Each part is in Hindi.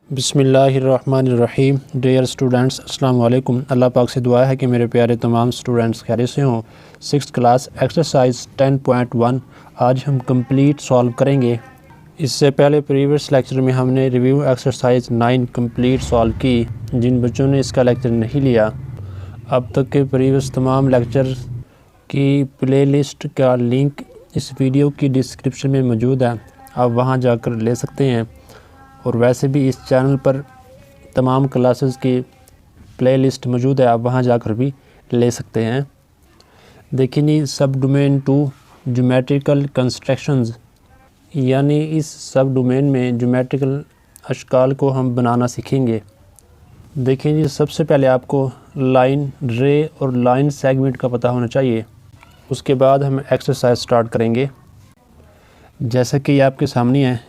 बिस्मिल्लाहिर्रहमानिर्रहीम। डियर स्टूडेंट्स, अस्सलाम वालेकुम। अल्लाह पाक से दुआ है कि मेरे प्यारे तमाम स्टूडेंट्स खैरियत से हों। 6th क्लास एक्सरसाइज 10.1 आज हम कंप्लीट सॉल्व करेंगे। इससे पहले प्रीवियस लेक्चर में हमने रिव्यू एक्सरसाइज 9 कंप्लीट सॉल्व की। जिन बच्चों ने इसका लेक्चर नहीं लिया, अब तक के प्रीवियस तमाम लेक्चर की प्लेलिस्ट का लिंक इस वीडियो की डिस्क्रिप्शन में मौजूद है, आप वहां जाकर ले सकते हैं। और वैसे भी इस चैनल पर तमाम क्लासेस की प्लेलिस्ट मौजूद है, आप वहां जाकर भी ले सकते हैं। देखिए जी, सब डोमेन 2 ज्योमेट्रिकल कंस्ट्रक्शंस, यानी इस सब डोमेन में ज्योमेट्रिकल अशकाल को हम बनाना सीखेंगे। देखिए जी, सबसे पहले आपको लाइन, रे और लाइन सेगमेंट का पता होना चाहिए। उसके बाद हम एक्सरसाइज स्टार्ट करेंगे। जैसा कि आपके सामने है,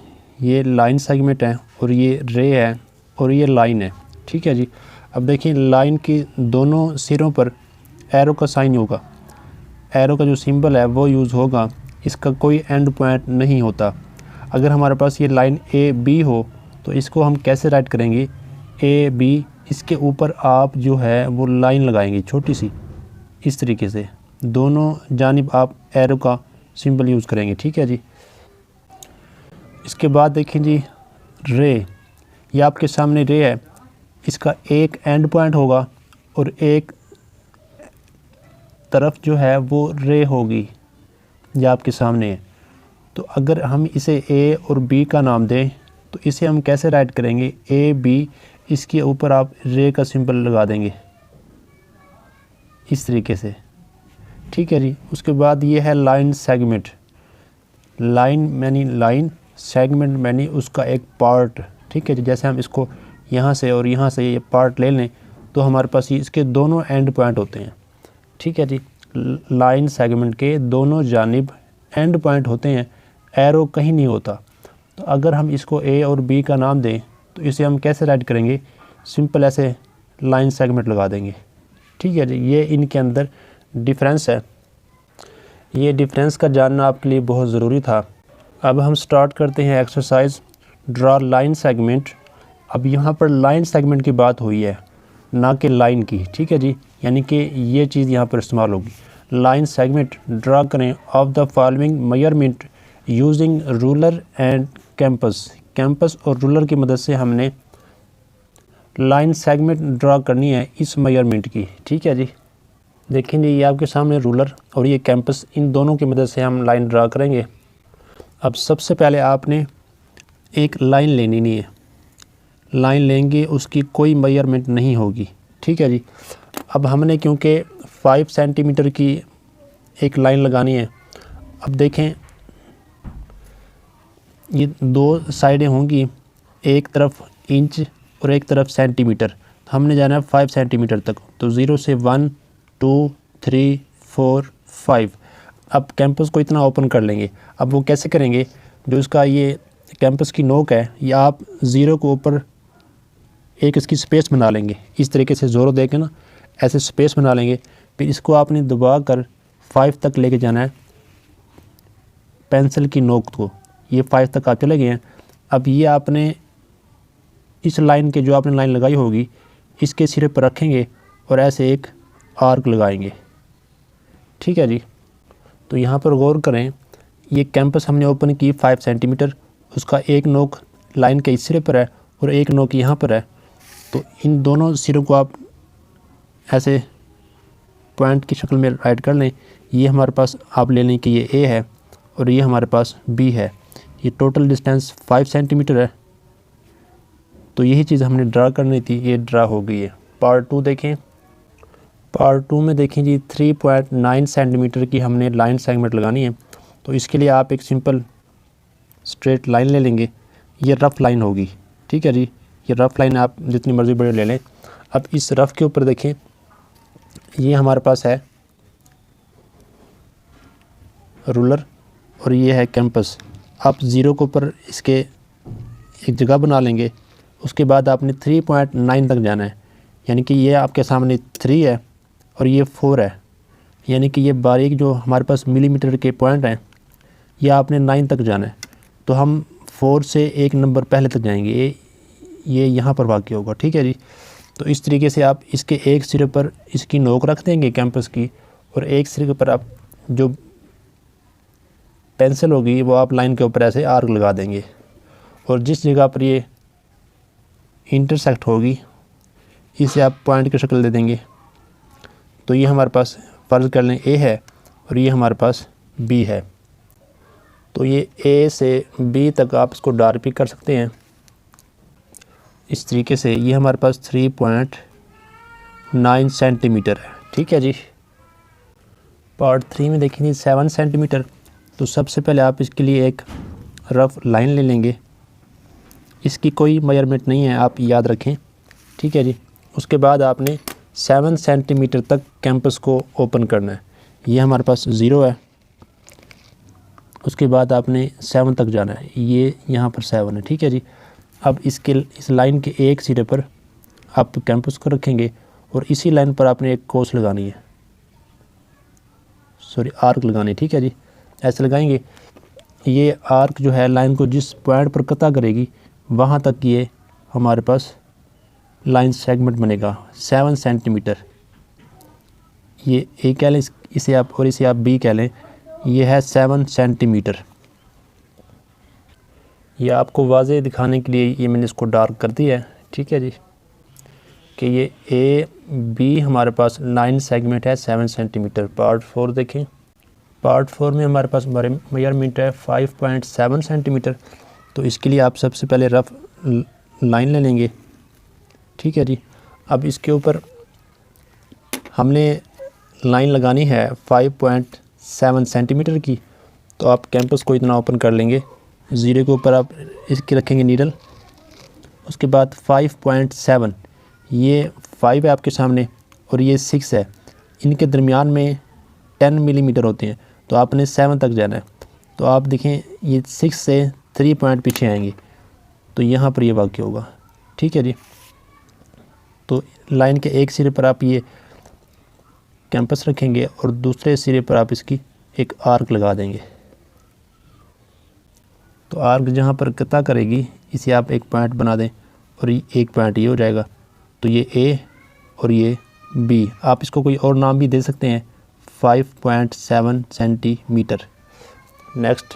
ये लाइन सेगमेंट है और ये रे है और ये लाइन है। ठीक है जी। अब देखिए, लाइन की दोनों सिरों पर एरो का साइन होगा। एरो का जो सिंबल है वो यूज़ होगा। इसका कोई एंड पॉइंट नहीं होता। अगर हमारे पास ये लाइन ए बी हो तो इसको हम कैसे राइट करेंगे? ए बी, इसके ऊपर आप जो है वो लाइन लगाएंगे छोटी सी, इस तरीके से दोनों जानिब आप एरो का सिंबल यूज़ करेंगे। ठीक है जी। इसके बाद देखें जी, रे, ये आपके सामने रे है। इसका एक एंड पॉइंट होगा और एक तरफ जो है वो रे होगी, ये आपके सामने है। तो अगर हम इसे ए और बी का नाम दें तो इसे हम कैसे राइट करेंगे? ए बी, इसके ऊपर आप रे का सिंबल लगा देंगे इस तरीके से। ठीक है जी। उसके बाद ये है line segment. Line many line, segment many उसका एक पार्ट। ठीक है जी। जैसे हम इसको यहाँ से और यहाँ से ये पार्ट ले लें तो हमारे पास ये इसके दोनों एंड पॉइंट होते हैं। ठीक है जी। लाइन सेगमेंट के दोनों जानिब एंड पॉइंट होते हैं, एरो कहीं नहीं होता। तो अगर हम इसको ए और बी का नाम दें तो इसे हम कैसे राइट करेंगे? सिंपल ऐसे लाइन सेगमेंट लगा देंगे। ठीक है जी। ये इनके अंदर डिफरेंस है। ये डिफरेंस का जानना आपके लिए बहुत ज़रूरी था। अब हम स्टार्ट करते हैं एक्सरसाइज ड्रा लाइन सेगमेंट। अब यहाँ पर लाइन सेगमेंट की बात हुई है, ना कि लाइन की। ठीक है जी। यानी कि ये चीज़ यहाँ पर इस्तेमाल होगी। लाइन सेगमेंट ड्रा करें of the following measurement using ruler and campus. Campus और रूलर की मदद से हमने लाइन सेगमेंट ड्रा करनी है इस मेजरमेंट की। ठीक है जी। देखेंगे, ये आपके सामने रूलर और ये कैंपस, इन दोनों की मदद से हम लाइन ड्रा करेंगे। अब सबसे पहले आपने एक लाइन लेनी नहीं है। लाइन लेंगे उसकी कोई मेजरमेंट नहीं होगी। ठीक है जी। अब हमने क्योंकि 5 सेंटीमीटर की एक लाइन लगानी है। अब देखें, ये दो साइडें होंगी, एक तरफ इंच और एक तरफ सेंटीमीटर। हमने जाना है 5 सेंटीमीटर तक। तो 0 से 1 2 3 4 5। अब कैंपस को इतना ओपन कर लेंगे। अब वो कैसे करेंगे? जो इसका ये कैंपस की नोक है, या आप 0 को ऊपर एक इसकी स्पेस बना लेंगे, इस तरीके से ज़ोर दे के ना ऐसे स्पेस बना लेंगे। फिर इसको आपने दबा कर 5 तक लेके जाना है पेंसिल की नोक को। ये 5 तक आप चले गए हैं। अब ये आपने इस लाइन के, जो आपने लाइन लगाई होगी, इसके सिरे पर रखेंगे और ऐसे एक आर्क लगाएंगे। ठीक है जी। तो यहाँ पर गौर करें, ये कैंपस हमने ओपन की 5 सेंटीमीटर, उसका एक नोक लाइन के इस सिरे पर है और एक नोक यहाँ पर है। तो इन दोनों सिरों को आप ऐसे पॉइंट की शक्ल में राइट कर लें। ये हमारे पास आप ले लें कि ये ए है और ये हमारे पास बी है। ये टोटल डिस्टेंस 5 सेंटीमीटर है। तो यही चीज़ हमने ड्रा करनी थी, ये ड्रा हो गई है। पार्ट 2 देखें। पार्ट 2 में देखें जी, 3.9 सेंटीमीटर की हमने लाइन सेगमेंट लगानी है। तो इसके लिए आप एक सिंपल स्ट्रेट लाइन ले लेंगे। ये रफ़ लाइन होगी। ठीक है जी। ये रफ़ लाइन आप जितनी मर्ज़ी बड़ी ले लें। अब इस रफ़ के ऊपर देखें, ये हमारे पास है रूलर और ये है कैंपस। आप 0 के ऊपर इसके एक जगह बना लेंगे। उसके बाद आपने 3.9 तक जाना है। यानी कि ये आपके सामने 3 है और ये 4 है। यानी कि ये बारीक जो हमारे पास मिलीमीटर के पॉइंट हैं, ये आपने 9 तक जाना है। तो हम 4 से एक नंबर पहले तक जाएंगे। ये यहाँ पर वाक़ होगा, ठीक है जी। तो इस तरीके से आप इसके एक सिरे पर इसकी नोक रख देंगे कैंपस की, और एक सिरे पर आप जो पेंसिल होगी वो आप लाइन के ऊपर ऐसे आर्क लगा देंगे, और जिस जगह पर ये इंटरसेक्ट होगी इसे आप पॉइंट की शक्ल दे देंगे। तो ये हमारे पास फ़र्ज़ कर लें ए है और ये हमारे पास बी है। तो ये ए से बी तक आप इसको डार्क भी कर सकते हैं इस तरीके से। ये हमारे पास 3.9 सेंटीमीटर है, ठीक है जी। पार्ट 3 में देखेंगे 7 सेंटीमीटर। तो सबसे पहले आप इसके लिए एक रफ़ लाइन ले लेंगे। इसकी कोई मेजरमेंट नहीं है, आप याद रखें, ठीक है जी। उसके बाद आपने 7 सेंटीमीटर तक कैंपस को ओपन करना है। ये हमारे पास 0 है, उसके बाद आपने 7 तक जाना है, ये यहाँ पर 7 है, ठीक है जी। अब इस लाइन के एक सिरे पर आप कैंपस को रखेंगे और इसी लाइन पर आपने एक कोस लगानी है, सॉरी आर्क लगानी है, ठीक है जी। ऐसे लगाएंगे, ये आर्क जो है लाइन को जिस पॉइंट पर कता करेगी वहाँ तक ये हमारे पास लाइन सेगमेंट बनेगा 7 सेंटीमीटर। ये ए कह लें इसे आप, और इसे आप बी कह लें। ये है 7 सेंटीमीटर। ये आपको वाज़े दिखाने के लिए ये मैंने इसको डार्क कर दिया है, ठीक है जी, कि ये ए बी हमारे पास लाइन सेगमेंट है 7 सेंटीमीटर। पार्ट 4 देखें। पार्ट 4 में हमारे पास मेजरमेंट है 5.7 सेंटीमीटर। तो इसके लिए आप सबसे पहले रफ़ लाइन ले लेंगे, ठीक है जी। अब इसके ऊपर हमने लाइन लगानी है 5.7 सेंटीमीटर की। तो आप कैंपस को इतना ओपन कर लेंगे, 0 के ऊपर आप इसकी रखेंगे नीडल, उसके बाद 5.7, ये 5 है आपके सामने और ये 6 है, इनके दरमियान में 10 मिलीमीटर होते हैं। तो आपने 7 तक जाना है। तो आप देखें ये 6 से 3 पॉइंट पीछे आएंगे, तो यहाँ पर ये वाक़ होगा, ठीक है जी। तो लाइन के एक सिरे पर आप ये कैंपस रखेंगे और दूसरे सिरे पर आप इसकी एक आर्क लगा देंगे। तो आर्क जहाँ पर कता करेगी इसे आप एक पॉइंट बना दें और एक पॉइंट ये हो जाएगा। तो ये ए और ये बी, आप इसको कोई और नाम भी दे सकते हैं, 5.7 सेंटीमीटर। नेक्स्ट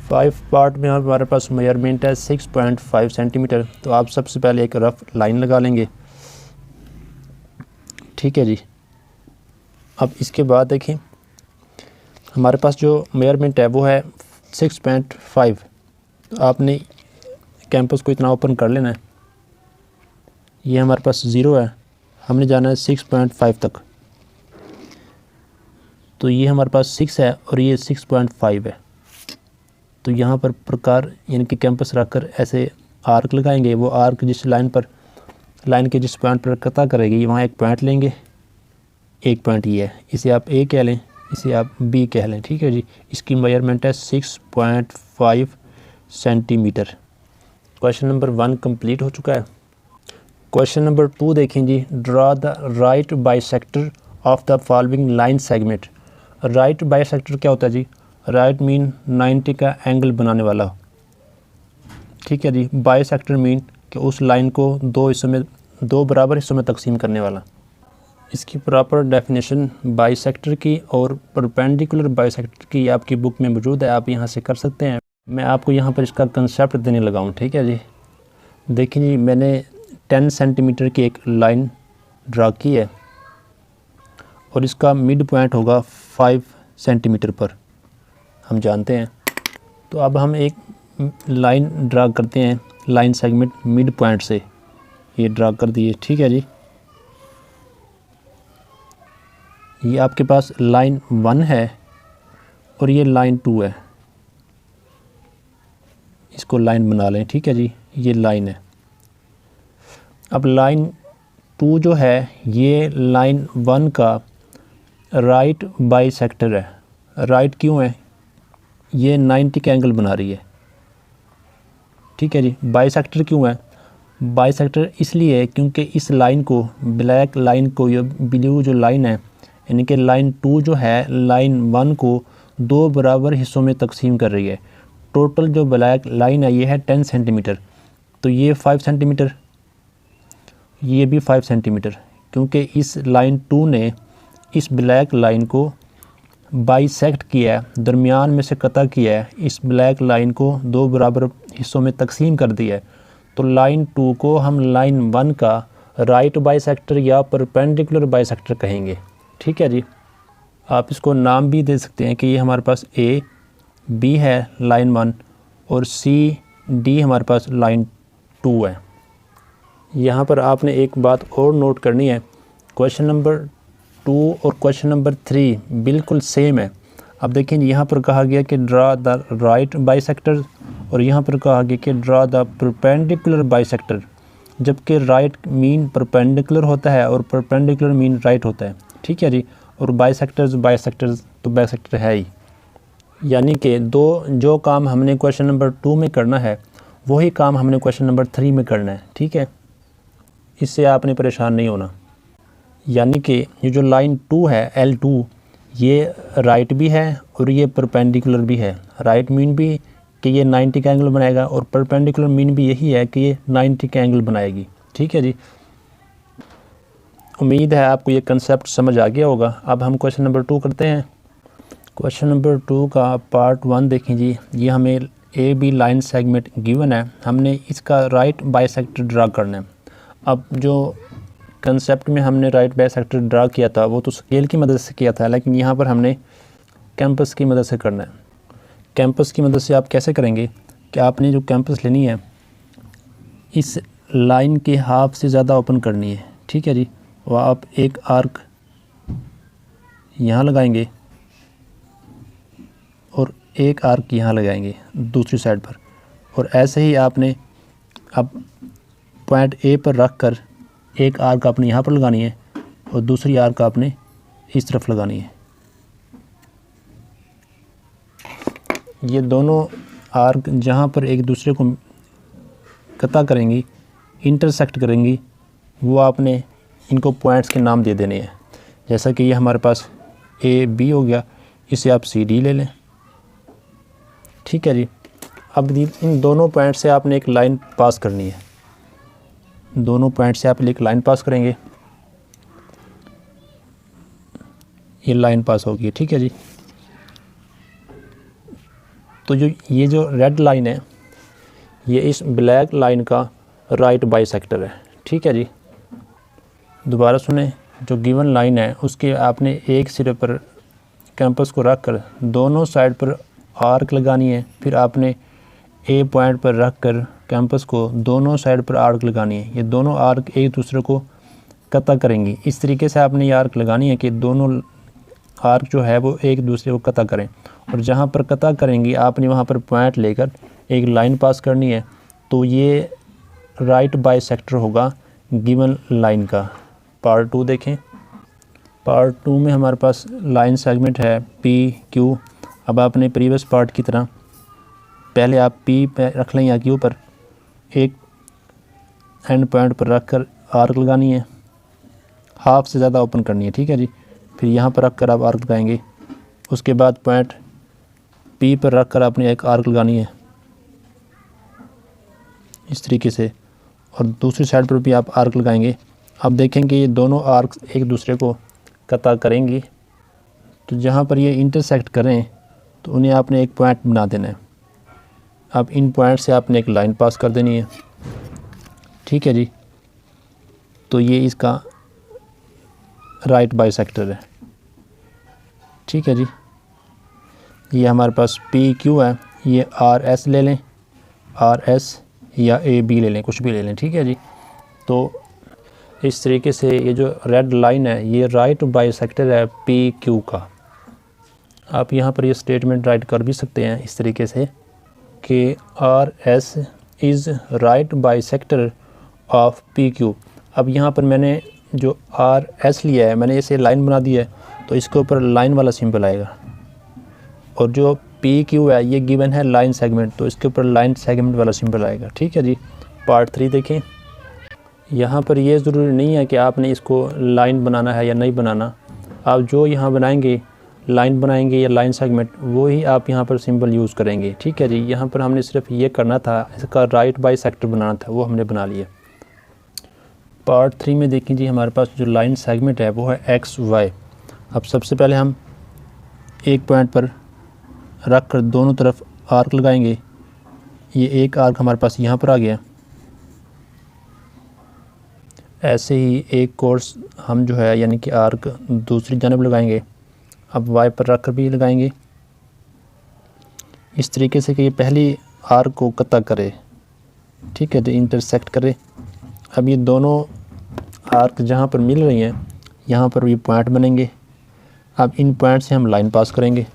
5 पार्ट में हमारे पास मेजरमेंट है 6.5 सेंटीमीटर। तो आप सबसे पहले एक रफ़ लाइन लगा लेंगे, ठीक है जी। अब इसके बाद देखें हमारे पास जो मेजरमेंट है वो है 6.5। तो आपने कैंपस को इतना ओपन कर लेना है। ये हमारे पास 0 है, हमने जाना है 6.5 तक। तो ये हमारे पास 6 है और ये 6.5 है। तो यहाँ पर प्रकार यानी कि कैंपस रखकर ऐसे आर्क लगाएंगे। वो आर्क जिस लाइन के जिस पॉइंट पर कता करेगी वहाँ एक पॉइंट लेंगे, एक पॉइंट ये है, इसे आप ए कह लें, इसे आप बी कह लें, ठीक है जी। इसकी मेजरमेंट है 6.5 सेंटीमीटर। क्वेश्चन नंबर 1 कंप्लीट हो चुका है। क्वेश्चन नंबर 2 देखें जी। Draw the right bisector of the following line segment. Right bisector क्या होता है जी? राइट मीन 90 का एंगल बनाने वाला, ठीक है जी। बाइसेक्टर मीन कि उस लाइन को दो बराबर हिस्सों में तकसीम करने वाला। इसकी प्रॉपर डेफिनेशन बाइसेक्टर की और परपेंडिकुलर बाइसेक्टर की आपकी बुक में मौजूद है, आप यहाँ से कर सकते हैं। मैं आपको यहाँ पर इसका कंसेप्ट देने लगा हूँ, ठीक है जी। देखिए जी, मैंने 10 सेंटीमीटर की एक लाइन ड्रा की है और इसका मिड पॉइंट होगा 5 सेंटीमीटर पर, हम जानते हैं। तो अब हम एक लाइन ड्रा करते हैं, लाइन सेगमेंट मिड पॉइंट से ये ड्रा कर दिए, ठीक है जी। ये आपके पास लाइन 1 है और ये लाइन 2 है, इसको लाइन बना लें, ठीक है जी। ये लाइन है। अब लाइन 2 जो है ये लाइन 1 का राइट बाइसेक्टर है। राइट क्यों है? ये 90 का एंगल बना रही है, ठीक है जी। बाइसेक्टर क्यों है? बाइसेक्टर इसलिए है क्योंकि इस लाइन को, ब्लैक लाइन को, ये ब्लू जो लाइन है, यानी कि लाइन 2 जो है लाइन 1 को 2 बराबर हिस्सों में तकसीम कर रही है। टोटल जो ब्लैक लाइन है ये है 10 सेंटीमीटर तो ये 5 सेंटीमीटर, ये भी 5 सेंटीमीटर, क्योंकि इस लाइन 2 ने इस ब्लैक लाइन को बाइसेक्ट किया है, दरमियान में से कता किया है, इस ब्लैक लाइन को 2 बराबर हिस्सों में तकसीम कर दिया है। तो लाइन 2 को हम लाइन 1 का राइट बाइसेक्टर या परपेंडिकुलर बाइसेक्टर कहेंगे। ठीक है जी, आप इसको नाम भी दे सकते हैं कि ये हमारे पास ए बी है लाइन 1 और सी डी हमारे पास लाइन 2 है। यहाँ पर आपने एक बात और नोट करनी है, क्वेश्चन नंबर 2 और क्वेश्चन नंबर 3 बिल्कुल सेम है। अब देखें यहाँ पर कहा गया कि ड्रा द राइट बाइसेक्टर और यहाँ पर कहा गया कि ड्रा द परपेंडिकुलर बाइसेक्टर, जबकि राइट मीन परपेंडिकुलर होता है और परपेंडिकुलर मीन राइट होता है। ठीक है जी, और बाइसेक्टर्स तो बाइसेक्टर है ही, यानी कि जो काम हमने क्वेश्चन नंबर 2 में करना है वही काम हमने क्वेश्चन नंबर 3 में करना है। ठीक है, इससे आपने परेशान नहीं होना। यानी कि ये जो लाइन 2 है L2, ये राइट भी है और ये परपेंडिकुलर भी है। राइट मीन भी कि ये 90 का एंगल बनाएगा और परपेंडिकुलर मीन भी यही है कि ये 90 का एंगल बनाएगी। ठीक है जी, उम्मीद है आपको ये कंसेप्ट समझ आ गया होगा। अब हम क्वेश्चन नंबर 2 करते हैं। क्वेश्चन नंबर 2 का पार्ट 1 देखें जी, ये हमें A B line segment given है, हमने इसका राइट बाइसेक्टर ड्रा करना है। अब जो कंसेप्ट में हमने राइट बाइसेक्टर ड्रा किया था वो तो स्केल की मदद से किया था, लेकिन यहाँ पर हमने कैंपस की मदद से करना है। कैंपस की मदद से आप कैसे करेंगे कि आपने जो कैंपस लेनी है इस लाइन के हाफ से ज़्यादा ओपन करनी है। ठीक है जी, वह आप एक आर्क यहाँ लगाएंगे और एक आर्क यहाँ लगाएंगे दूसरी साइड पर, और ऐसे ही आपने अब पॉइंट ए पर रख कर एक आर्क आपने यहाँ पर लगानी है और दूसरी आर्क आपने इस तरफ लगानी है। ये दोनों आर्क जहाँ पर एक दूसरे को कता करेंगी, इंटरसेक्ट करेंगी, वो आपने इनको पॉइंट्स के नाम दे देने हैं। जैसा कि ये हमारे पास ए बी हो गया, इसे आप सी डी ले लें। ठीक है जी, अब इन दोनों पॉइंट से आपने एक लाइन पास करनी है। दोनों पॉइंट से आप एक लाइन पास करेंगे, ये लाइन पास होगी। ठीक है जी, तो ये जो रेड लाइन है ये इस ब्लैक लाइन का राइट बाइसेक्टर है। ठीक है जी, दोबारा सुने, जो गिवन लाइन है उसके आपने एक सिरे पर कैंपस को रख कर दोनों साइड पर आर्क लगानी है, फिर आपने ए पॉइंट पर रख कर कैंपस को दोनों साइड पर आर्क लगानी है। ये दोनों आर्क एक दूसरे को कता करेंगी। इस तरीके से आपने ये आर्क लगानी है कि दोनों आर्क जो है वो एक दूसरे को कता करें, और जहाँ पर कता करेंगी आपने वहाँ पर पॉइंट लेकर एक लाइन पास करनी है। तो ये राइट बाइसेक्टर होगा गिवन लाइन का। पार्ट 2 देखें। पार्ट 2 में हमारे पास लाइन सेगमेंट है पी क्यू। अब आपने प्रीवियस पार्ट की तरह पहले आप पी पे रख लें या क्यू पर, एक एंड पॉइंट पर रख कर आर्क लगानी है, हाफ से ज़्यादा ओपन करनी है। ठीक है जी, फिर यहाँ पर रख कर आप आर्क लगाएंगे, उसके बाद पॉइंट पी पर रख कर आपने एक आर्क लगानी है इस तरीके से, और दूसरी साइड पर भी आप आर्क लगाएंगे। अब देखेंगे ये दोनों आर्क एक दूसरे को कता करेंगी, तो जहाँ पर ये इंटरसेक्ट करें तो उन्हें आपने एक पॉइंट बना देना है। अब इन पॉइंट से आपने एक लाइन पास कर देनी है। ठीक है जी, तो ये इसका राइट बाइसेक्टर है। ठीक है जी, ये हमारे पास पी क्यू है, ये आर एस ले लें, आर एस या ए बी ले लें, कुछ भी ले लें। ठीक है जी, तो इस तरीके से ये जो रेड लाइन है ये राइट बाइसेक्टर है पी क्यू का। आप यहाँ पर ये स्टेटमेंट राइट कर भी सकते हैं इस तरीके से कि R S is right bisector of P Q. अब यहाँ पर मैंने जो आर एस लिया है मैंने इसे लाइन बना दी है, तो इसके ऊपर लाइन वाला सिंबल आएगा, और जो पी क्यू है ये गिवन है लाइन सेगमेंट, तो इसके ऊपर लाइन सेगमेंट वाला सिंबल आएगा। ठीक है जी, पार्ट 3 देखें। यहाँ पर ये ज़रूरी नहीं है कि आपने इसको लाइन बनाना है या नहीं बनाना, आप जो यहाँ बनाएंगे लाइन बनाएंगे या लाइन सेगमेंट, वो ही आप यहाँ पर सिंबल यूज़ करेंगे। ठीक है जी, यहाँ पर हमने सिर्फ ये करना था, इसका राइट बाइसेक्टर बनाना था, वो हमने बना लिया। पार्ट 3 में देखें जी, हमारे पास जो लाइन सेगमेंट है वो है एक्स वाई। अब सबसे पहले हम एक पॉइंट पर रख कर दोनों तरफ आर्क लगाएंगे। ये एक आर्क हमारे पास यहाँ पर आ गया। ऐसे ही एक कोर्स हम जो है यानी कि आर्क दूसरी जानब लगाएंगे। अब वाई पर रख कर भी लगाएंगे इस तरीके से कि ये पहली आर्क को कता करे। ठीक है, तो इंटरसेक्ट करे। अब ये दोनों आर्क जहाँ पर मिल रही हैं यहाँ पर ये पॉइंट बनेंगे। अब इन पॉइंट से हम लाइन पास करेंगे,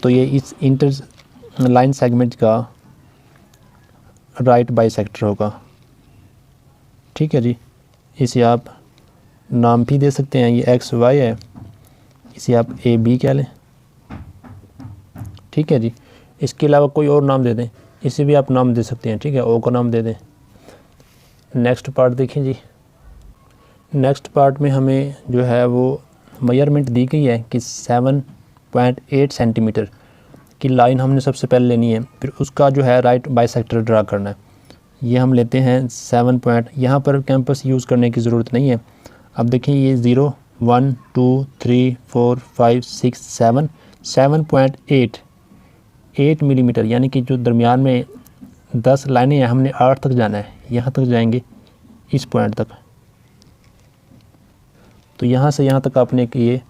तो ये इस इंटर लाइन सेगमेंट का राइट बाइसेक्टर होगा। ठीक है जी, इसे आप नाम भी दे सकते हैं, ये एक्स वाई है, इसे आप ए बी कह लें। ठीक है जी, इसके अलावा कोई और नाम दे दें, इसे भी आप नाम दे सकते हैं। ठीक है, ओ का नाम दे दें। नेक्स्ट पार्ट देखें जी। नेक्स्ट पार्ट में हमें जो है वो मेजरमेंट दी गई है कि 7.8 सेंटीमीटर की लाइन हमने सबसे पहले लेनी है, फिर उसका जो है राइट बाइसेक्टर ड्रा करना है। ये हम लेते हैं 7 पॉइंट, यहाँ पर कैंपस यूज़ करने की ज़रूरत नहीं है। अब देखें ये 0 1 2 3 4 5 6 7 7.8 मिलीमीटर, यानी कि जो दरमियान में 10 लाइनें हैं, हमने 8 तक जाना है, यहाँ तक जाएंगे इस पॉइंट तक। तो यहाँ से यहाँ तक आपने कि ये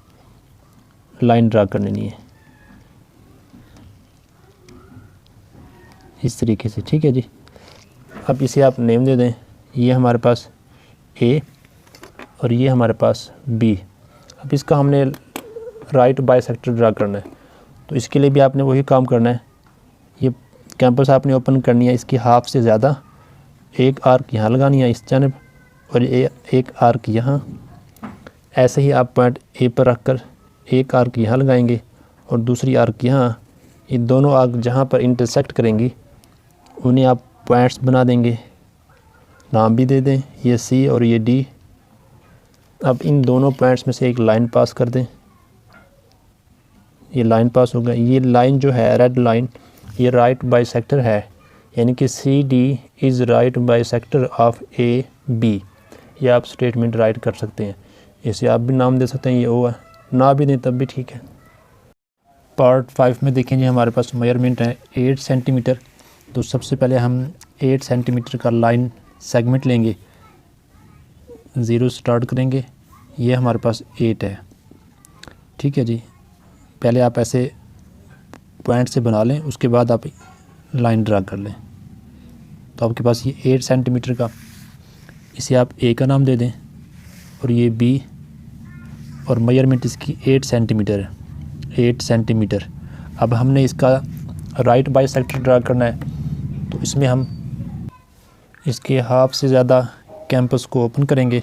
लाइन ड्रा करनी है इस तरीके से। ठीक है जी, अब इसे आप नेम दे दें। ये हमारे पास ए और ये हमारे पास बी। अब इसका हमने राइट बाइसेक्टर ड्रा करना है, तो इसके लिए भी आपने वही काम करना है। ये कैंपस आपने ओपन करनी है, इसकी हाफ से ज़्यादा एक आर्क यहाँ लगानी है इस जानब और एक आर्क यहाँ। ऐसे ही आप पॉइंट ए पर रखकर एक आर्क यहाँ लगाएंगे और दूसरी आर्क यहाँ। ये दोनों आर्क जहाँ पर इंटरसेक्ट करेंगी उन्हें आप पॉइंट्स बना देंगे, नाम भी दे दें, ये सी और ये डी। अब इन दोनों पॉइंट्स में से एक लाइन पास कर दें। ये लाइन पास हो गया। ये लाइन जो है रेड लाइन, ये राइट बाइसेक्टर है, यानी कि C D is right bisector of A B. ये आप स्टेटमेंट राइट कर सकते हैं। इसे आप भी नाम दे सकते हैं, ये ओ है, ना भी दें तब भी ठीक है। पार्ट 5 में देखेंगे हमारे पास मेजरमेंट है 8 सेंटीमीटर। तो सबसे पहले हम 8 सेंटीमीटर का लाइन सेगमेंट लेंगे, 0 स्टार्ट करेंगे। ये हमारे पास 8 है। ठीक है जी, पहले आप ऐसे पॉइंट से बना लें, उसके बाद आप लाइन ड्रा कर लें। तो आपके पास ये 8 सेंटीमीटर का, इसे आप ए का नाम दे दें और ये बी, और मेजरमेंट इसकी 8 सेंटीमीटर है, 8 सेंटीमीटर। अब हमने इसका राइट बाइसेक्टर ड्रा करना है, तो इसमें हम इसके हाफ से ज़्यादा कैंपस को ओपन करेंगे।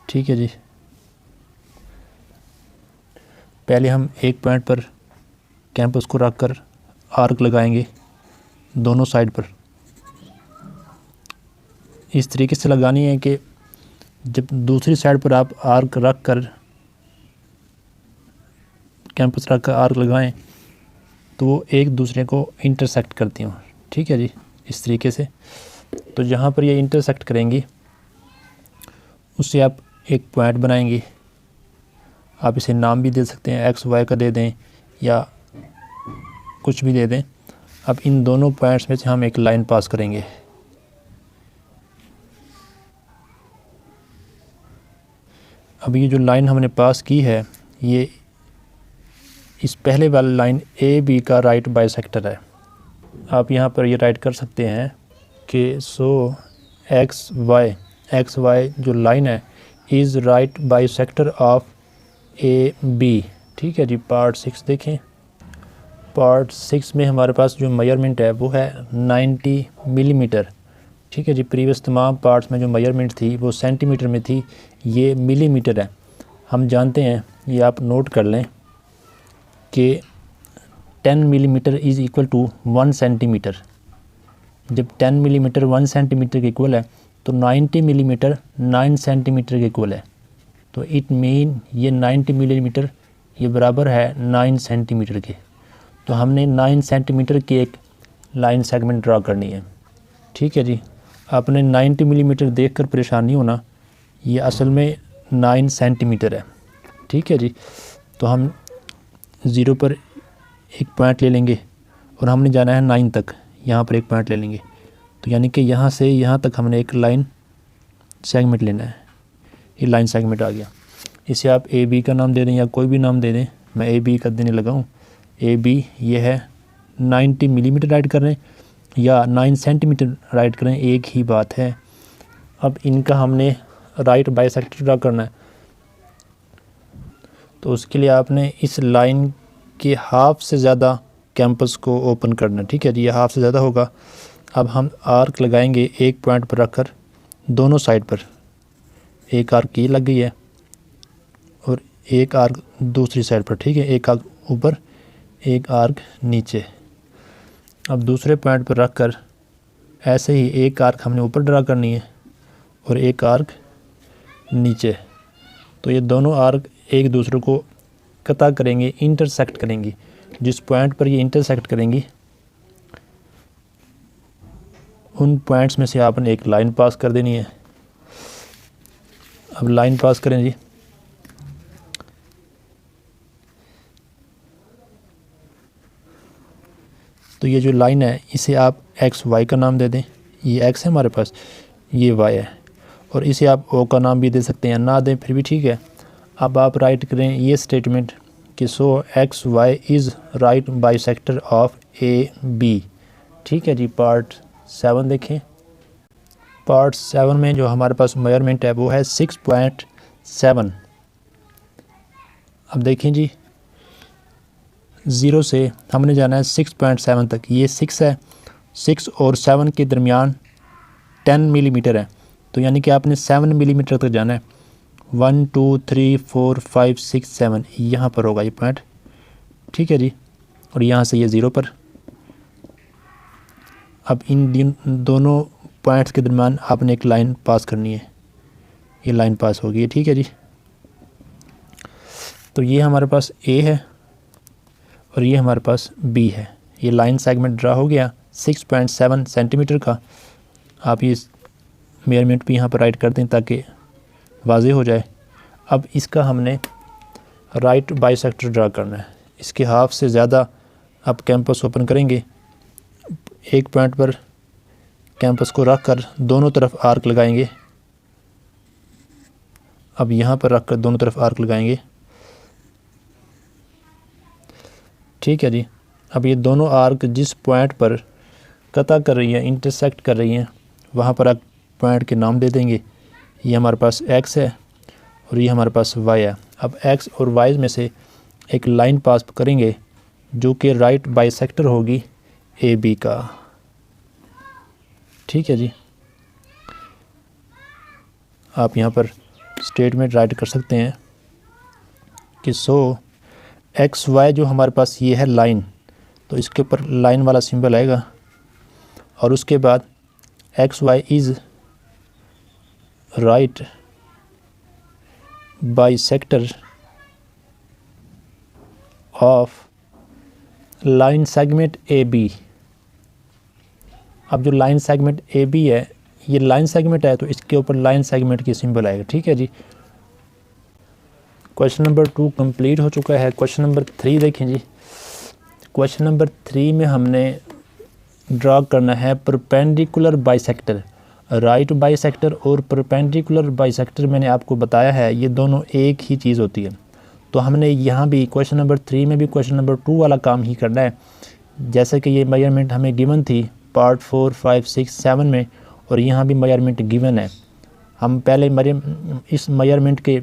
ठीक है जी, पहले हम एक पॉइंट पर कैंपस को रख कर आर्क लगाएंगे दोनों साइड पर। इस तरीके से लगानी है कि जब दूसरी साइड पर आप आर्क रख कर कैंपस रख कर आर्क लगाएं तो वो एक दूसरे को इंटरसेक्ट करती हों। ठीक है जी, इस तरीके से। तो जहाँ पर ये इंटरसेक्ट करेंगी उससे आप एक पॉइंट बनाएंगे। आप इसे नाम भी दे सकते हैं, एक्स वाई का दे दें या कुछ भी दे दें। अब इन दोनों पॉइंट्स में से हम एक लाइन पास करेंगे। अब ये जो लाइन हमने पास की है, ये इस पहले वाली लाइन ए बी का राइट बाइसेक्टर है। आप यहाँ पर ये राइट कर सकते हैं कि सो एक्स वाई जो लाइन है is right bisector of A B. ठीक है जी, पार्ट 6 देखें। पार्ट 6 में हमारे पास जो मेजरमेंट है वो है 90 मिलीमीटर। ठीक है जी, प्रीवियस तमाम पार्ट्स में जो मेजरमेंट थी वो सेंटीमीटर में थी, ये मिलीमीटर है। हम जानते हैं, ये आप नोट कर लें कि 10 millimetre is equal to 1 centimetre. जब 10 मिलीमीटर 1 सेंटीमीटर के इक्वल है तो 90 मिलीमीटर 9 सेंटीमीटर के इक्वल है। तो इट मीन ये 90 मिलीमीटर ये बराबर है 9 सेंटीमीटर के। तो हमने 9 सेंटीमीटर की एक लाइन सेगमेंट ड्रा करनी है। ठीक है जी, आपने 90 मिलीमीटर देखकर परेशान नहीं होना, ये असल में 9 सेंटीमीटर है। ठीक है जी, तो हम 0 पर एक पॉइंट ले लेंगे और हमने जाना है 9 तक, यहाँ पर एक पॉइंट ले लेंगे। तो यानी कि यहाँ से यहाँ तक हमने एक लाइन सेगमेंट लेना है। ये लाइन सेगमेंट आ गया। इसे आप ए बी का नाम दे दें या कोई भी नाम दे दें, मैं ए बी का देने लगा हूँ। ए बी ये है 90 मिलीमीटर राइट कर रहे हैं या 9 सेंटीमीटर राइट करें, एक ही बात है। अब इनका हमने राइट बाइसेक्टर ड्रा करना है, तो उसके लिए आपने इस लाइन के हाफ से ज़्यादा कैंपस को ओपन करना है। ठीक है जी, ये हाफ से ज़्यादा होगा। अब हम आर्क लगाएंगे एक पॉइंट पर रखकर दोनों साइड पर। एक आर्क ये लग गई है और एक आर्क दूसरी साइड पर। ठीक है, एक आर्क ऊपर एक आर्क नीचे। अब दूसरे पॉइंट पर रखकर ऐसे ही एक आर्क हमने ऊपर ड्रा करनी है और एक आर्क नीचे। तो ये दोनों आर्क एक दूसरे को कता करेंगे, इंटरसेक्ट करेंगी। जिस पॉइंट पर ये इंटरसेक्ट करेंगी उन पॉइंट्स में से आपने एक लाइन पास कर देनी है। अब लाइन पास करें जी। तो ये जो लाइन है इसे आप एक्स वाई का नाम दे दें। ये एक्स है हमारे पास, ये वाई है, और इसे आप ओ का नाम भी दे सकते हैं, ना दें फिर भी ठीक है। अब आप राइट करें ये स्टेटमेंट कि so X Y is right bisector of A B. ठीक है जी, पार्ट 7 देखें। पार्ट 7 में जो हमारे पास मेजरमेंट है वो है 6.7। अब देखें जी, 0 से हमने जाना है 6.7 तक। ये 6 है, 6 और 7 के दरमियान 10 मिलीमीटर है, तो यानी कि आपने 7 मिलीमीटर तक जाना है। 1 2 3 4 5 6 7 यहाँ पर होगा ये पॉइंट। ठीक है जी, और यहाँ से ये 0 पर। अब इन दोनों पॉइंट्स के दरमियान आपने एक लाइन पास करनी है, ये लाइन पास होगी। ठीक है जी, तो ये हमारे पास ए है और ये हमारे पास बी है। ये लाइन सेगमेंट ड्रा हो गया 6.7 सेंटीमीटर का। आप ये मेजरमेंट भी यहाँ पर राइट कर दें ताकि वाज़े हो जाए। अब इसका हमने राइट बाइसेक्टर ड्रा करना है। इसके हाफ से ज़्यादा आप कैंपस ओपन करेंगे, एक पॉइंट पर कैंपस को रख कर दोनों तरफ आर्क लगाएंगे। अब यहाँ पर रख कर दोनों तरफ आर्क लगाएंगे। ठीक है जी, अब ये दोनों आर्क जिस पॉइंट पर कता कर रही है, इंटरसेक्ट कर रही हैं, वहाँ पर आप पॉइंट के नाम दे देंगे। ये हमारे पास एक्स है और ये हमारे पास वाई है। अब एक्स और वाई में से एक लाइन पास करेंगे जो कि राइट बाइसेक्टर होगी ए बी का। ठीक है जी, आप यहाँ पर स्टेटमेंट राइट कर सकते हैं कि सो एक्स वाई जो हमारे पास ये है लाइन, तो इसके ऊपर लाइन वाला सिंबल आएगा और उसके बाद X Y is right bisector of line segment A B. अब जो लाइन सेगमेंट ए बी है, ये लाइन सेगमेंट है तो इसके ऊपर लाइन सेगमेंट की सिंबल आएगा। ठीक है जी, क्वेश्चन नंबर 2 कंप्लीट हो चुका है। क्वेश्चन नंबर 3 देखें जी। क्वेश्चन नंबर 3 में हमने ड्रा करना है परपेंडिकुलर बाइसेक्टर। राइट बाइसेक्टर और परपेंडिकुलर बाइसेक्टर मैंने आपको बताया है ये दोनों एक ही चीज़ होती है। तो हमने यहाँ भी क्वेश्चन नंबर 3 में भी क्वेश्चन नंबर 2 वाला काम ही करना है। जैसे कि ये मेजरमेंट हमें गिवन थी पार्ट 4 5 6 7 में, और यहाँ भी मेजरमेंट गिवन है। हम पहले इस मेजरमेंट के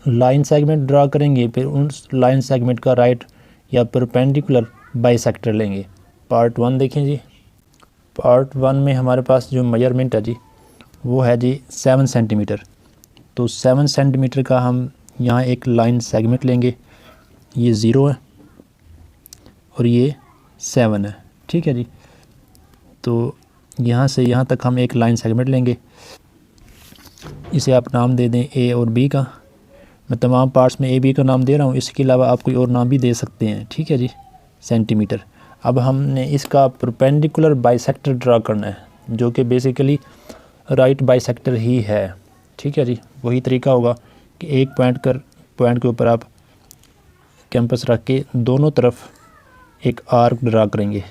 लाइन सेगमेंट ड्रा करेंगे, फिर उन लाइन सेगमेंट का राइट या परपेंडिकुलर बाइसेक्टर लेंगे। पार्ट 1 देखें जी। पार्ट 1 में हमारे पास जो मेजरमेंट है जी वो है जी 7 सेंटीमीटर। तो 7 सेंटीमीटर का हम यहाँ एक लाइन सेगमेंट लेंगे। ये 0 है और ये 7 है। ठीक है जी, तो यहाँ से यहाँ तक हम एक लाइन सेगमेंट लेंगे। इसे आप नाम दे दें ए और बी का। मैं तमाम पार्ट्स में ए बी का नाम दे रहा हूँ, इसके अलावा आप कोई और नाम भी दे सकते हैं, ठीक है जी, सेंटीमीटर। अब हमने इसका परपेंडिकुलर बाइसेक्टर ड्रा करना है, जो कि बेसिकली राइट बाइसेक्टर ही है, ठीक है जी। वही तरीका होगा कि एक पॉइंट के ऊपर आप कैंपस रख के दोनों तरफ एक आर्क ड्रा करेंगे,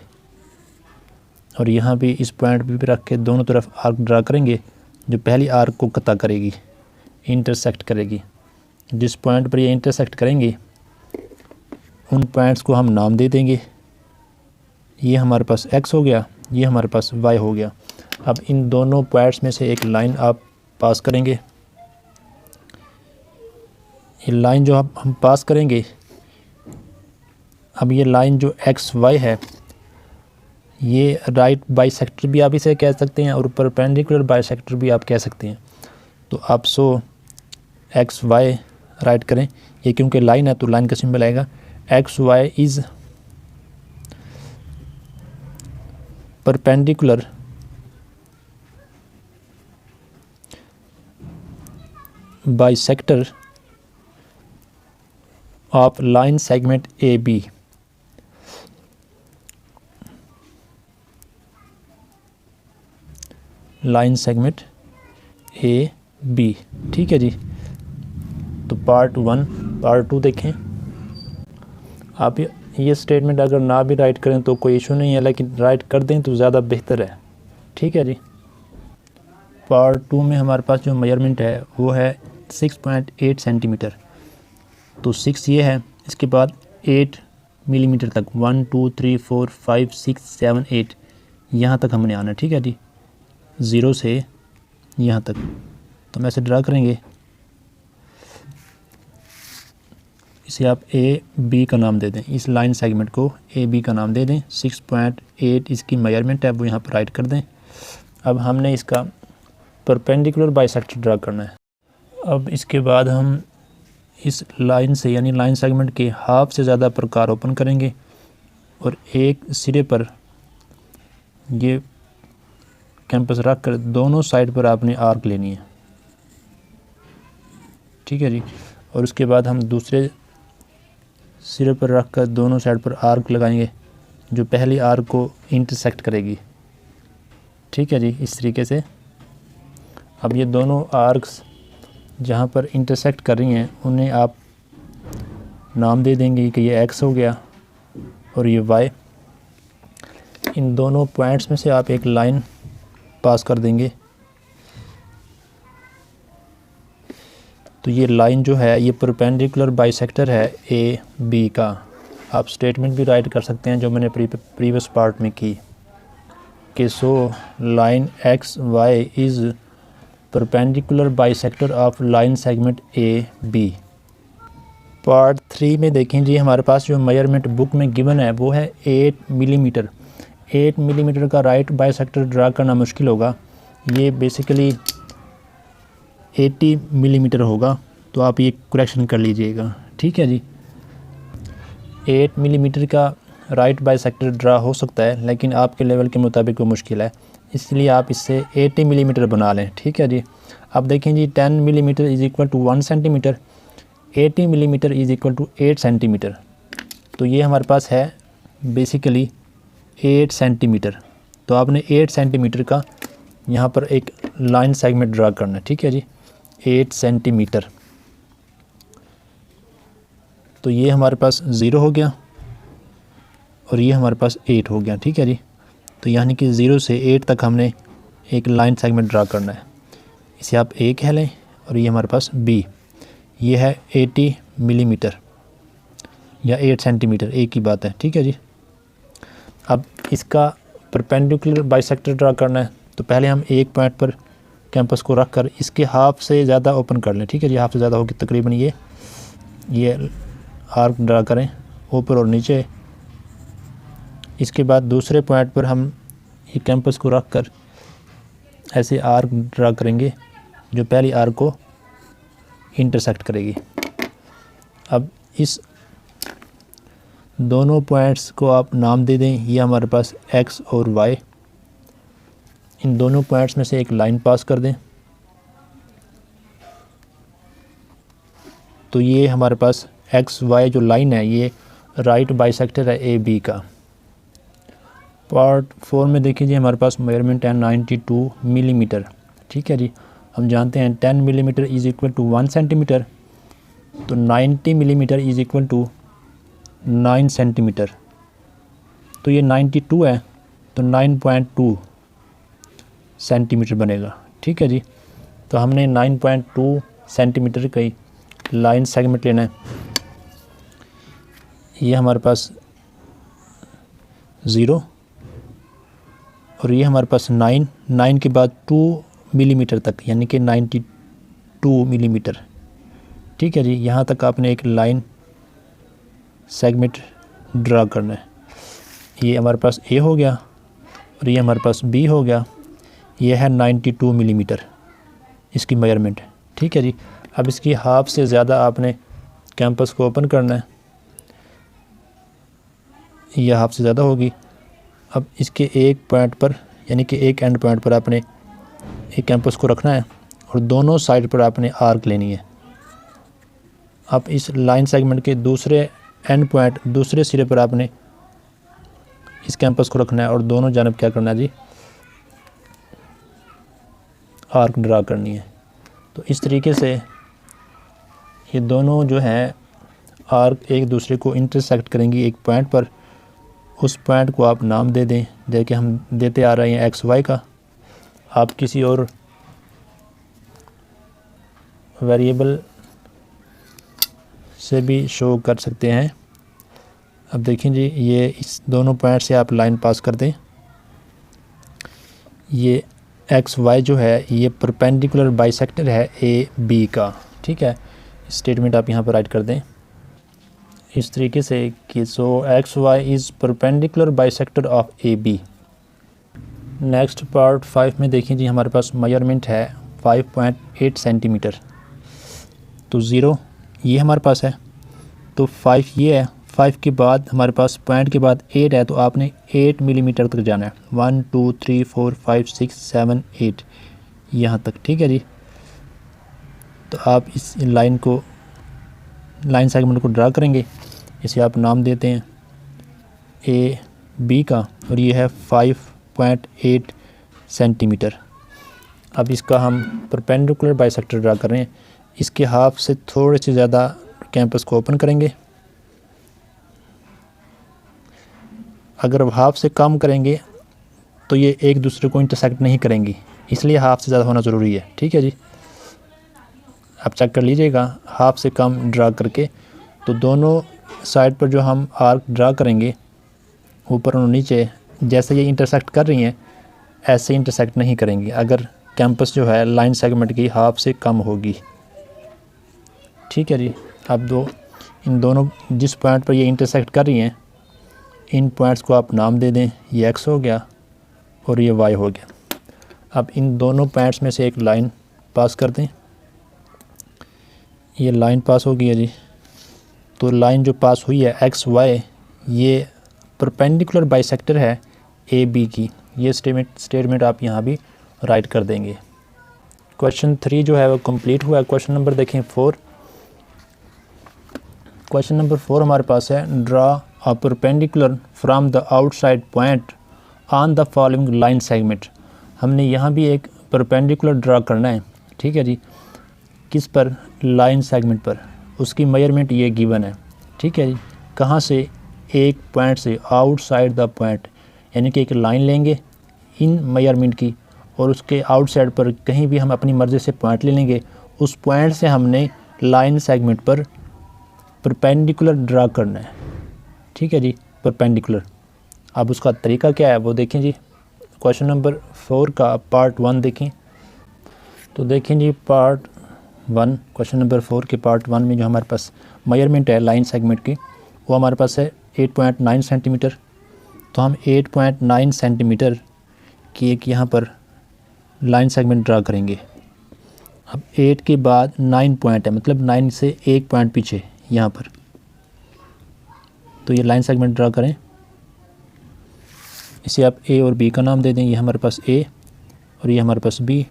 और यहाँ भी इस पॉइंट पे भी रख के दोनों तरफ आर्क ड्रा करेंगे, जो पहली आर्क को कता करेगी, इंटरसेक्ट करेगी। जिस पॉइंट पर ये इंटरसेक्ट करेंगे उन पॉइंट्स को हम नाम दे देंगे। ये हमारे पास x हो गया, ये हमारे पास y हो गया। अब इन दोनों पॉइंट्स में से एक लाइन आप पास करेंगे। ये लाइन जो हम पास करेंगे, अब ये लाइन जो एक्स वाई है, ये राइट बाइसेक्टर भी आप इसे कह सकते हैं और परपेंडिकुलर बाइसेक्टर भी आप कह सकते हैं। तो आप एक्स वाई राइट करें, ये क्योंकि लाइन है तो लाइन का सिंबल आएगा X Y is perpendicular bisector of line segment A B. Line segment A B, ठीक है जी। तो पार्ट 1 पार्ट 2 देखें। आप ये स्टेटमेंट अगर ना भी राइट करें तो कोई इशू नहीं है, लेकिन राइट कर दें तो ज़्यादा बेहतर है, ठीक है जी। पार्ट 2 में हमारे पास जो मेजरमेंट है वो है 6.8 सेंटीमीटर। तो 6 ये है, इसके बाद 8 मिलीमीटर तक 1 2 3 4 5 6 7 8 यहाँ तक हमने आना, ठीक है जी, 0 से यहाँ तक। तो हम ऐसे ड्रा करेंगे, इसे आप ए बी का नाम दे दें, इस लाइन सेगमेंट को ए बी का नाम दे दें। 6.8 इसकी मेजरमेंट है, वो यहाँ पर राइट कर दें। अब हमने इसका परपेंडिकुलर बाइसेक्टर ड्रा करना है। अब इसके बाद हम इस लाइन से यानी लाइन सेगमेंट के हाफ से ज़्यादा प्रकार ओपन करेंगे और एक सिरे पर ये कैंपस रख कर दोनों साइड पर आपने आर्क लेनी है, ठीक है जी। और उसके बाद हम दूसरे सिरे पर रख कर दोनों साइड पर आर्क लगाएंगे, जो पहली आर्क को इंटरसेक्ट करेगी, ठीक है जी, इस तरीके से। अब ये दोनों आर्क्स जहाँ पर इंटरसेक्ट कर रही हैं उन्हें आप नाम दे देंगे कि ये एक्स हो गया और ये वाई। इन दोनों पॉइंट्स में से आप एक लाइन पास कर देंगे। तो ये लाइन जो है ये परपेंडिकुलर बाइसेक्टर है ए बी का। आप स्टेटमेंट भी राइट कर सकते हैं जो मैंने प्रीवियस पार्ट में की कि line X Y is perpendicular bisector of line segment A B. Part 3 में देखें जी, हमारे पास जो मेजरमेंट बुक में गिवन है वो है 8 मिलीमीटर। 8 मिलीमीटर का राइट बाइसेक्टर ड्रा करना मुश्किल होगा, ये बेसिकली 80 मिलीमीटर होगा, तो आप ये करेक्शन कर लीजिएगा, ठीक है जी। 8 मिलीमीटर का राइट बाइसेक्टर ड्रा हो सकता है, लेकिन आपके लेवल के मुताबिक वो मुश्किल है, इसलिए आप इससे 80 मिलीमीटर बना लें, ठीक है जी। अब देखें जी, 10 millimetre is equal to 1 centimetre, 80 millimetre is equal to 8 centimetre. तो ये हमारे पास है बेसिकली 8 सेंटीमीटर। तो आपने 8 सेंटीमीटर का यहाँ पर एक लाइन सेगमेंट ड्रा करना है, ठीक है जी, 8 सेंटीमीटर। तो ये हमारे पास 0 हो गया और ये हमारे पास 8 हो गया, ठीक है जी। तो यानी कि 0 से 8 तक हमने एक लाइन सेगमेंट ड्रा करना है। इसे आप ए कह लें और ये हमारे पास बी। ये है 80 मिलीमीटर या 8 सेंटीमीटर, एक ही बात है, ठीक है जी। अब इसका परपेंडिकुलर बाइसेक्टर ड्रा करना है, तो पहले हम एक पॉइंट पर कैंपस को रख कर इसके हाफ से ज़्यादा ओपन कर लें, ठीक है जी। हाफ से ज़्यादा होगी तकरीबन ये आर्क ड्रा करें ऊपर और नीचे। इसके बाद दूसरे पॉइंट पर हम ये कैंपस को रख कर ऐसे आर्क ड्रा करेंगे जो पहली आर्क को इंटरसेक्ट करेगी। अब इस दोनों पॉइंट्स को आप नाम दे दें, ये हमारे पास एक्स और वाई। इन दोनों पॉइंट्स में से एक लाइन पास कर दें। तो ये हमारे पास एक्स वाई जो लाइन है ये राइट बाइसेक्टर है ए बी का। पार्ट 4 में देखिए जी हमारे पास मेजरमेंट है 92 मिलीमीटर। ठीक है जी, हम जानते हैं 10 millimetre is equal to 1 centimetre, तो 90 millimetre is equal to 9 centimetre. तो ये 92 है तो 9.2 सेंटीमीटर बनेगा। ठीक है जी, तो हमने 9.2 सेंटीमीटर का लाइन सेगमेंट लेना है। ये हमारे पास 0 और ये हमारे पास 9 के बाद 2 मिलीमीटर तक, यानी कि 92 मिलीमीटर। ठीक है जी, यहाँ तक आपने एक लाइन सेगमेंट ड्रा करना है। ये हमारे पास ए हो गया और ये हमारे पास बी हो गया। ये है 92 मिलीमीटर इसकी मेजरमेंट। ठीक है जी, अब इसकी हाफ से ज़्यादा आपने कैंपस को ओपन करना है। यह हाफ से ज़्यादा होगी। अब इसके एक पॉइंट पर, यानी कि एक एंड पॉइंट पर आपने एक कैंपस को रखना है और दोनों साइड पर आपने आर्क लेनी है। अब इस लाइन सेगमेंट के दूसरे एंड पॉइंट, दूसरे सिरे पर आपने इस कैंपस को रखना है और दोनों जानब क्या करना है जी, आर्क ड्रा करनी है। तो इस तरीके से ये दोनों जो हैं आर्क एक दूसरे को इंटरसेक्ट करेंगी एक पॉइंट पर। उस पॉइंट को आप नाम दे दें, जैसे हम देते आ रहे हैं एक्स वाई का। आप किसी और वेरिएबल से भी शो कर सकते हैं। अब देखें जी, ये इस दोनों पॉइंट से आप लाइन पास कर दें। ये एक्स वाई जो है ये परपेंडिकुलर बाइसेक्टर है ए बी का। ठीक है, स्टेटमेंट आप यहाँ पर राइट कर दें इस तरीके से कि so X Y is perpendicular bisector of A B. Next part 5 में देखें जी हमारे पास मेजरमेंट है 5.8 सेंटीमीटर। तो 0 ये हमारे पास है, तो 5 ये है। 5 के बाद हमारे पास पॉइंट के बाद 8 है, तो आपने 8 मिलीमीटर तक जाना है। 1 2 3 4 5 6 7 8 यहाँ तक। ठीक है जी, तो आप इस लाइन को, लाइन सेगमेंट को ड्रा करेंगे। इसे आप नाम देते हैं ए बी का और ये है 5.8 सेंटीमीटर। अब इसका हम परपेंडिकुलर बाइसेक्टर ड्रा कर रहे हैं। इसके हाफ से थोड़े से ज़्यादा कैंपस को ओपन करेंगे। अगर हाफ से कम करेंगे तो ये एक दूसरे को इंटरसेक्ट नहीं करेंगी, इसलिए हाफ से ज़्यादा होना ज़रूरी है। ठीक है जी, आप चेक कर लीजिएगा हाफ से कम ड्रा करके, तो दोनों साइड पर जो हम आर्क ड्रा करेंगे ऊपर और नीचे, जैसे ये इंटरसेक्ट कर रही हैं ऐसे इंटरसेक्ट नहीं करेंगी अगर कैंपस जो है लाइन सेगमेंट की हाफ से कम होगी। ठीक है जी, अब इन दोनों जिस पॉइंट पर ये इंटरसेक्ट कर रही हैं इन पॉइंट्स को आप नाम दे दें। ये एक्स हो गया और ये वाई हो गया। अब इन दोनों पॉइंट्स में से एक लाइन पास कर दें। ये लाइन पास हो गई है जी। तो लाइन जो पास हुई है एक्स वाई, ये परपेंडिकुलर बाइसेक्टर है ए बी की। ये स्टेटमेंट आप यहाँ भी राइट कर देंगे। क्वेश्चन 3 जो है वो कंप्लीट हुआ है। क्वेश्चन नंबर देखें 4। क्वेश्चन नंबर 4 हमारे पास है draw a perpendicular from the outside point on the following line segment. हमने यहाँ भी एक परपेंडिकुलर ड्रा करना है। ठीक है जी, किस पर, लाइन सेगमेंट पर। उसकी मेजरमेंट ये गिवन है। ठीक है जी, कहाँ से, एक पॉइंट से, आउटसाइड द पॉइंट, यानी कि एक लाइन लेंगे इन मेजरमेंट की और उसके आउटसाइड पर कहीं भी हम अपनी मर्ज़ी से पॉइंट ले लेंगे। उस पॉइंट से हमने लाइन सेगमेंट पर परपेंडिकुलर ड्रा करना है। ठीक है जी, परपेंडिकुलर। अब उसका तरीका क्या है वो देखें जी। क्वेश्चन नंबर 4 का पार्ट 1 देखें। तो देखें जी पार्ट 1, क्वेश्चन नंबर 4 के पार्ट 1 में जो हमारे पास मेजरमेंट है लाइन सेगमेंट की वो हमारे पास है 8.9 सेंटीमीटर। तो हम 8.9 सेंटीमीटर की एक यहाँ पर लाइन सेगमेंट ड्रा करेंगे। अब 8 के बाद 9 पॉइंट है, मतलब 9 से एक पॉइंट पीछे यहाँ पर। तो ये लाइन सेगमेंट ड्रा करें। इसे आप ए और बी का नाम दे दें। ये हमारे पास ए और ये हमारे पास बी।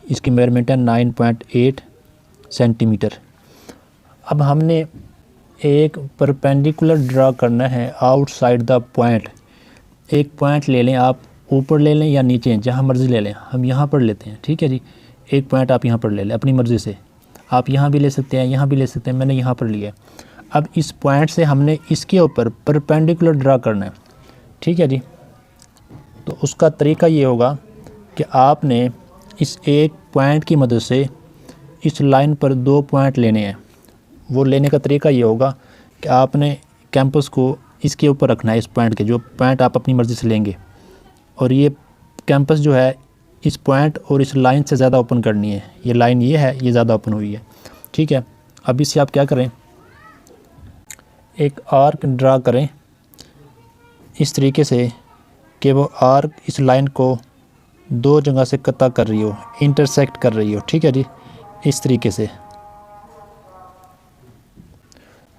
इसकी मेजरमेंट है 9.8 सेंटीमीटर। अब हमने एक परपेंडिकुलर ड्रा करना है आउटसाइड द पॉइंट। एक पॉइंट ले लें, आप ऊपर ले लें या नीचे, जहाँ मर्ज़ी ले लें। हम यहाँ पर लेते हैं, ठीक है जी। एक पॉइंट आप यहाँ पर ले लें अपनी मर्ज़ी से, आप यहाँ भी ले सकते हैं, यहाँ भी ले सकते हैं, मैंने यहाँ पर लिया। अब इस पॉइंट से हमने इसके ऊपर परपेंडिकुलर ड्रा करना है, ठीक है जी। तो उसका तरीका ये होगा कि आपने इस एक पॉइंट की मदद से इस लाइन पर 2 पॉइंट लेने हैं। वो लेने का तरीका ये होगा कि आपने कैंपस को इसके ऊपर रखना है, इस पॉइंट के, जो पॉइंट आप अपनी मर्ज़ी से लेंगे, और ये कैंपस जो है इस पॉइंट और इस लाइन से ज़्यादा ओपन करनी है। ये लाइन ये है, ये ज़्यादा ओपन हुई है, ठीक है। अब इससे आप क्या करें, एक आर्क ड्रा करें इस तरीके से कि वो आर्क इस लाइन को 2 जगह से कता कर रही हो, इंटरसेक्ट कर रही हो, ठीक है जी, इस तरीके से।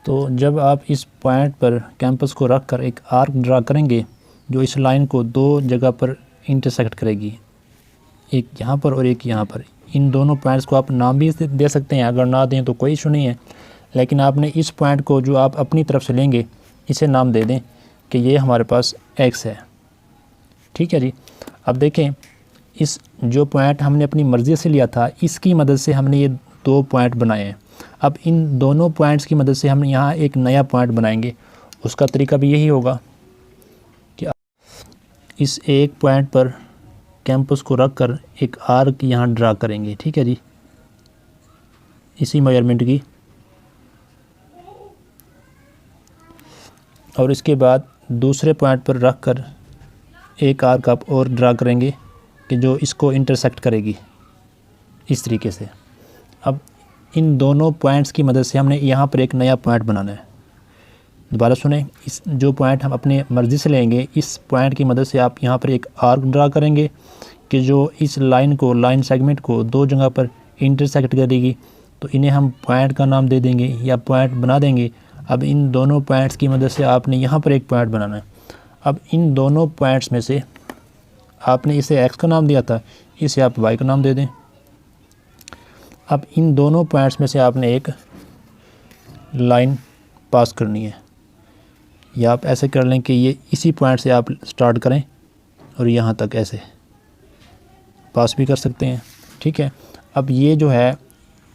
तो जब आप इस पॉइंट पर कैंपस को रख कर एक आर्क ड्रा करेंगे जो इस लाइन को 2 जगह पर इंटरसेक्ट करेगी, एक यहाँ पर और एक यहाँ पर। इन दोनों पॉइंट्स को आप नाम भी दे सकते हैं, अगर ना दें तो कोई इशू नहीं है, लेकिन आपने इस पॉइंट को जो आप अपनी तरफ से लेंगे इसे नाम दे दें कि ये हमारे पास x है, ठीक है जी। अब देखें, इस जो पॉइंट हमने अपनी मर्ज़ी से लिया था, इसकी मदद से हमने ये 2 पॉइंट बनाए हैं। अब इन दोनों पॉइंट्स की मदद से हम यहाँ एक नया पॉइंट बनाएंगे। उसका तरीका भी यही होगा कि इस एक पॉइंट पर कैंपस को रख कर एक आर्क यहाँ ड्रा करेंगे, ठीक है जी, इसी मेजरमेंट की। और इसके बाद दूसरे पॉइंट पर रख कर एक आर्क आप और ड्रा करेंगे कि जो इसको इंटरसेक्ट करेगी, इस तरीके से। अब इन दोनों पॉइंट्स की मदद से हमने यहाँ पर एक नया पॉइंट बनाना है। दोबारा सुने, इस जो पॉइंट हम अपने मर्ज़ी से लेंगे, इस पॉइंट की मदद से आप यहाँ पर एक आर्क ड्रा करेंगे कि जो इस लाइन सेगमेंट को 2 जगह पर इंटरसेक्ट करेगी। तो इन्हें हम पॉइंट का नाम दे देंगे या पॉइंट बना देंगे। अब इन दोनों पॉइंट्स की मदद से आपने यहाँ पर एक पॉइंट बनाना है। अब इन दोनों पॉइंट्स में से आपने इसे x का नाम दिया था, इसे आप y का नाम दे दें। अब इन दोनों पॉइंट्स में से आपने एक लाइन पास करनी है, या आप ऐसे कर लें कि ये इसी पॉइंट से आप स्टार्ट करें और यहाँ तक ऐसे पास भी कर सकते हैं, ठीक है। अब ये जो है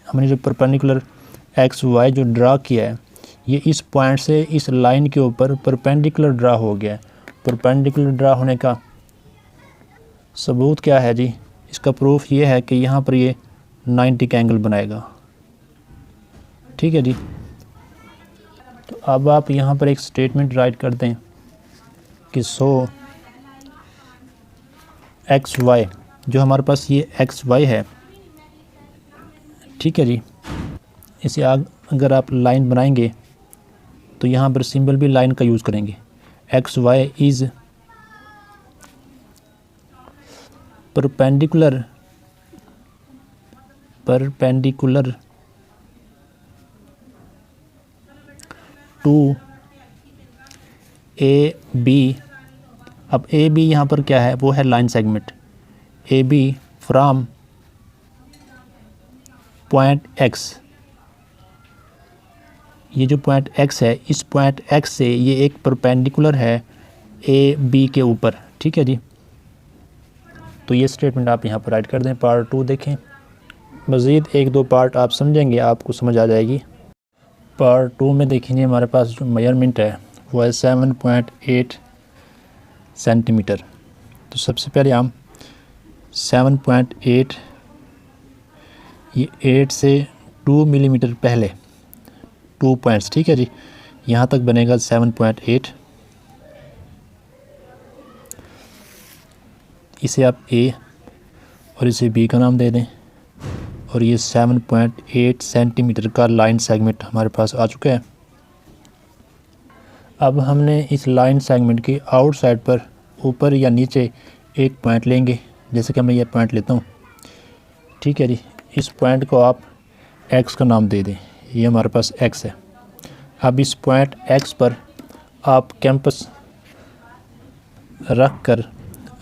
हमने जो परपेंडिकुलर एक्स वाई जो ड्रा किया है, ये इस पॉइंट से इस लाइन के ऊपर परपेंडिकुलर ड्रा हो गया है। परपेंडिकुलर ड्रा होने का सबूत क्या है जी? इसका प्रूफ ये है कि यहाँ पर ये 90 का एंगल बनाएगा, ठीक है जी। तो अब आप यहाँ पर एक स्टेटमेंट राइट कर दें कि सो एक्स वाई, जो हमारे पास ये एक्स वाई है, ठीक है जी, इसे अगर आप लाइन बनाएंगे तो यहाँ पर सिंबल भी लाइन का यूज़ करेंगे। X Y is perpendicular to A B. अब ए बी यहाँ पर क्या है? वो है line segment A B from point X. ये जो पॉइंट एक्स है, इस पॉइंट एक्स से ये एक परपेंडिकुलर है ए बी के ऊपर, ठीक है जी। तो ये स्टेटमेंट आप यहाँ पर राइट कर दें। पार्ट 2 देखें, मज़ीद 1-2 पार्ट आप समझेंगे, आपको समझ आ जाएगी। पार्ट 2 में देखेंगे हमारे पास जो मेजरमेंट है वो है 7.8 सेंटीमीटर। तो सबसे पहले हम 7.8, ये 8 से 2 मिलीमीटर पहले 2 पॉइंट्स, ठीक है जी, यहाँ तक बनेगा 7.8। इसे आप ए और इसे बी का नाम दे दें, और ये 7.8 सेंटीमीटर का लाइन सेगमेंट हमारे पास आ चुका है। अब हमने इस लाइन सेगमेंट के आउटसाइड पर ऊपर या नीचे एक पॉइंट लेंगे, जैसे कि मैं ये पॉइंट लेता हूँ, ठीक है जी। इस पॉइंट को आप एक्स का नाम दे दें, ये हमारे पास एक्स है। अब इस पॉइंट एक्स पर आप कैंपस रख कर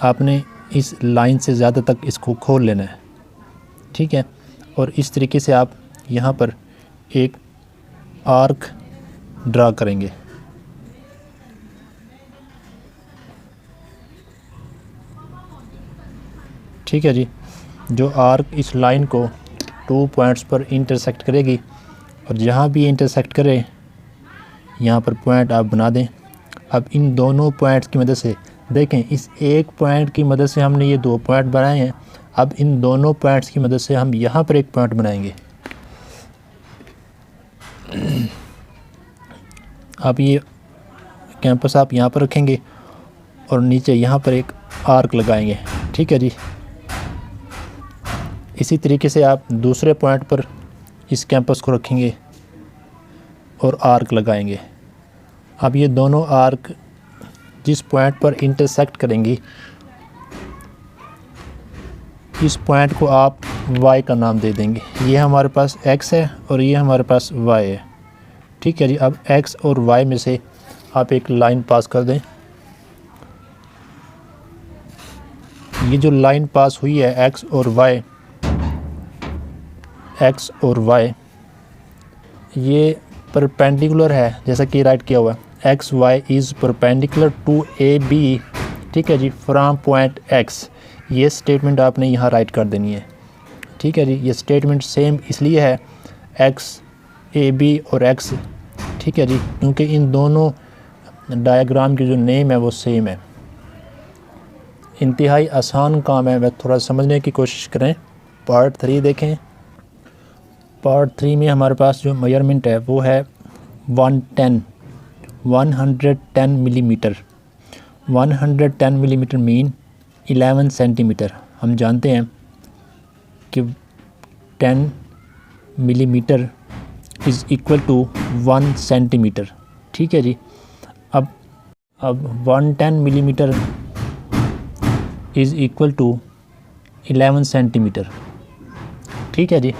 आपने इस लाइन से ज़्यादा तक इसको खोल लेना है, ठीक है। और इस तरीके से आप यहाँ पर एक आर्क ड्रा करेंगे। ठीक है जी, जो आर्क इस लाइन को 2 पॉइंट्स पर इंटरसेक्ट करेगी और जहाँ भी इंटरसेक्ट करे यहाँ पर पॉइंट आप बना दें। अब इन दोनों पॉइंट्स की मदद से देखें, इस एक पॉइंट की मदद से हमने ये 2 पॉइंट बनाए हैं। अब इन दोनों पॉइंट्स की मदद से हम यहाँ पर एक पॉइंट बनाएंगे। अब ये कैंपस आप यहाँ पर रखेंगे और नीचे यहाँ पर एक आर्क लगाएंगे। ठीक है जी, इसी तरीके से आप दूसरे पॉइंट पर इस कैंपस को रखेंगे और आर्क लगाएंगे। अब ये दोनों आर्क जिस पॉइंट पर इंटरसेक्ट करेंगी, इस पॉइंट को आप y का नाम दे देंगे। ये हमारे पास x है और ये हमारे पास y है। ठीक है जी, अब x और y में से आप एक लाइन पास कर दें। ये जो लाइन पास हुई है x और y ये परपेंडिकुलर है, जैसा कि राइट किया हुआ है, X Y is perpendicular to A B. ठीक है जी, फ्रॉम पॉइंट x। ये स्टेटमेंट आपने यहाँ राइट कर देनी है। ठीक है जी, ये स्टेटमेंट सेम इसलिए है एक्स ए बी और x। ठीक है जी, क्योंकि इन दोनों डायग्राम की जो नेम है वो सेम है। इंतहाई आसान काम है, वह थोड़ा समझने की कोशिश करें। पार्ट 3 देखें। पार्ट 3 में हमारे पास जो मेजरमेंट है वो है 110 मिलीमीटर। 110 millimetre mean 11 centimetre. हम जानते हैं कि 10 millimetre is equal to 1 centimetre. ठीक है जी, अब 110 millimetre is equal to 11 centimetre. ठीक है जी,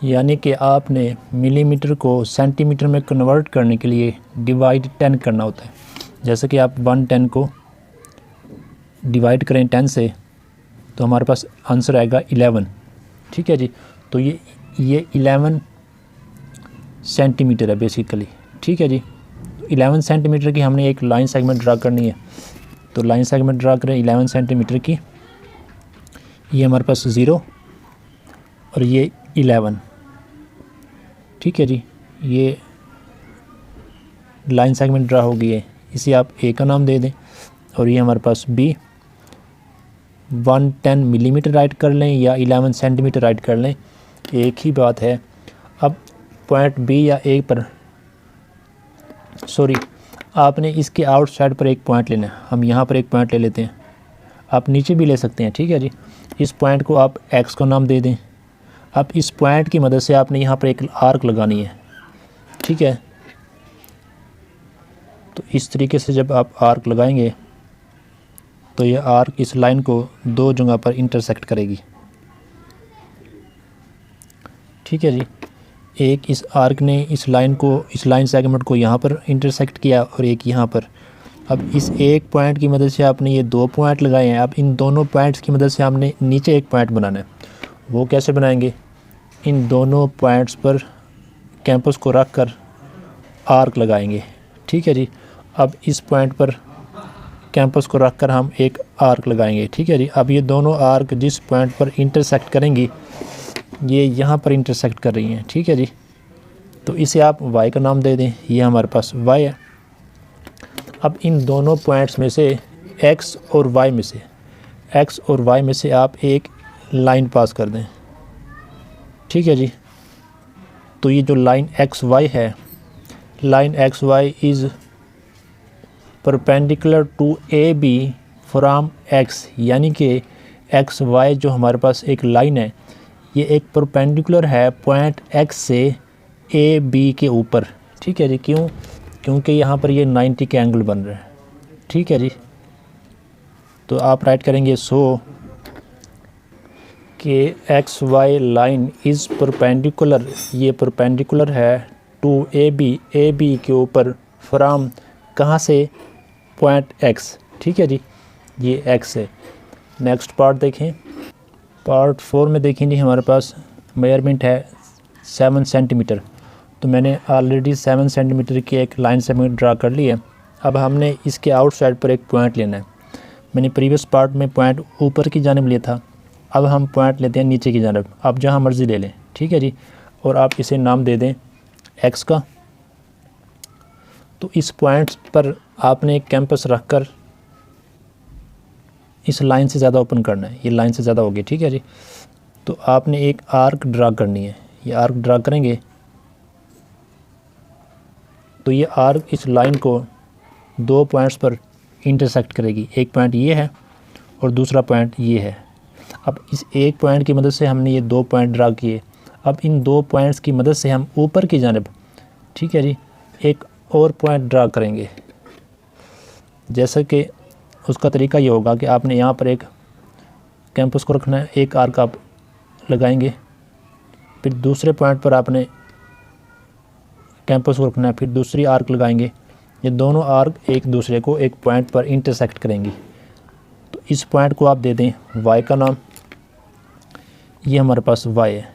यानी कि आपने मिलीमीटर को सेंटीमीटर में कन्वर्ट करने के लिए डिवाइड 10 करना होता है। जैसे कि आप 110 को डिवाइड करें 10 से तो हमारे पास आंसर आएगा 11। ठीक है जी, तो ये 11 सेंटीमीटर है बेसिकली। ठीक है जी, 11 सेंटीमीटर की हमने एक लाइन सेगमेंट ड्रा करनी है, तो लाइन सेगमेंट ड्रा करें 11 सेंटीमीटर की। ये हमारे पास 0 और ये 11। ठीक है जी, ये लाइन सेगमेंट ड्रा हो गई है, इसे आप ए का नाम दे दें। और ये हमारे पास बी 110 मिलीमीटर राइट कर लें या 11 सेंटीमीटर राइट कर लें, एक ही बात है। अब पॉइंट बी या ए पर आपने इसके आउटसाइड पर एक पॉइंट लेना है। हम यहाँ पर एक पॉइंट ले लेते हैं, आप नीचे भी ले सकते हैं। ठीक है जी, इस पॉइंट को आप एक्स का नाम दे दें। अब इस पॉइंट की मदद से आपने यहाँ पर एक आर्क लगानी है। ठीक है, तो इस तरीके से जब आप आर्क लगाएंगे तो ये आर्क इस लाइन को 2 जगह पर इंटरसेक्ट करेगी। ठीक है जी, एक इस आर्क ने इस लाइन सेगमेंट को यहाँ पर इंटरसेक्ट किया और एक यहाँ पर। अब इस एक पॉइंट की मदद से आपने ये 2 पॉइंट लगाए हैं। अब इन दोनों पॉइंट्स की मदद से हमने नीचे एक पॉइंट बनाना है। वो कैसे बनाएंगे? इन दोनों पॉइंट्स पर कैंपस को रख कर आर्क लगाएंगे। ठीक है जी, अब इस पॉइंट पर कैंपस को रख कर हम एक आर्क लगाएंगे। ठीक है जी, अब ये दोनों आर्क जिस पॉइंट पर इंटरसेक्ट करेंगी, ये यहाँ पर इंटरसेक्ट कर रही हैं। ठीक है जी, तो इसे आप y का नाम दे दें। ये हमारे पास y है। अब इन दोनों पॉइंट्स में से x और y में से आप एक लाइन पास कर दें। ठीक है जी, तो ये जो लाइन XY है, line XY is perpendicular to AB from X, यानी कि XY जो हमारे पास एक लाइन है, ये एक परपेंडिकुलर है पॉइंट X से AB के ऊपर। ठीक है जी, क्यों? क्योंकि यहाँ पर ये 90 के एंगल बन रहे हैं। ठीक है जी, तो आप राइट करेंगे सो कि XY लाइन इज़ परपेंडिकुलर, ये परपेंडिकुलर है टू AB के ऊपर फ्रॉम कहाँ से? Point X। ठीक है जी, ये X है। नेक्स्ट पार्ट देखें। पार्ट 4 में देखेंगे हमारे पास मेजरमेंट है 7 सेंटीमीटर। तो मैंने ऑलरेडी 7 सेंटीमीटर की एक लाइन सेगमेंट ड्रा कर ली है। अब हमने इसके आउटसाइड पर एक पॉइंट लेना है। मैंने प्रीवियस पार्ट में पॉइंट ऊपर की जानिब लिया था, अब हम पॉइंट लेते हैं नीचे की जानिब। आप जहाँ मर्ज़ी ले लें, ठीक है जी। और आप इसे नाम दे दें एक्स का। तो इस पॉइंट पर आपने एक कैंपस रखकर इस लाइन से ज़्यादा ओपन करना है। ये लाइन से ज़्यादा होगी, ठीक है जी। तो आपने एक आर्क ड्रा करनी है। ये आर्क ड्रा करेंगे तो ये आर्क इस लाइन को 2 पॉइंट्स पर इंटरसेक्ट करेगी। एक पॉइंट ये है और दूसरा पॉइंट ये है। अब इस एक पॉइंट की मदद से हमने ये 2 पॉइंट ड्रा किए। अब इन 2 पॉइंट्स की मदद से हम ऊपर की जानिब, ठीक है जी, एक और पॉइंट ड्रा करेंगे। जैसा कि उसका तरीका ये होगा कि आपने यहाँ पर एक कैंपस को रखना है, एक आर्क आप लगाएंगे, फिर दूसरे पॉइंट पर आपने कैंपस को रखना है, फिर दूसरी आर्क लगाएंगे। ये दोनों आर्क एक दूसरे को एक पॉइंट पर इंटरसेक्ट करेंगी। तो इस पॉइंट को आप दे दें y का नाम। ये हमारे पास y है।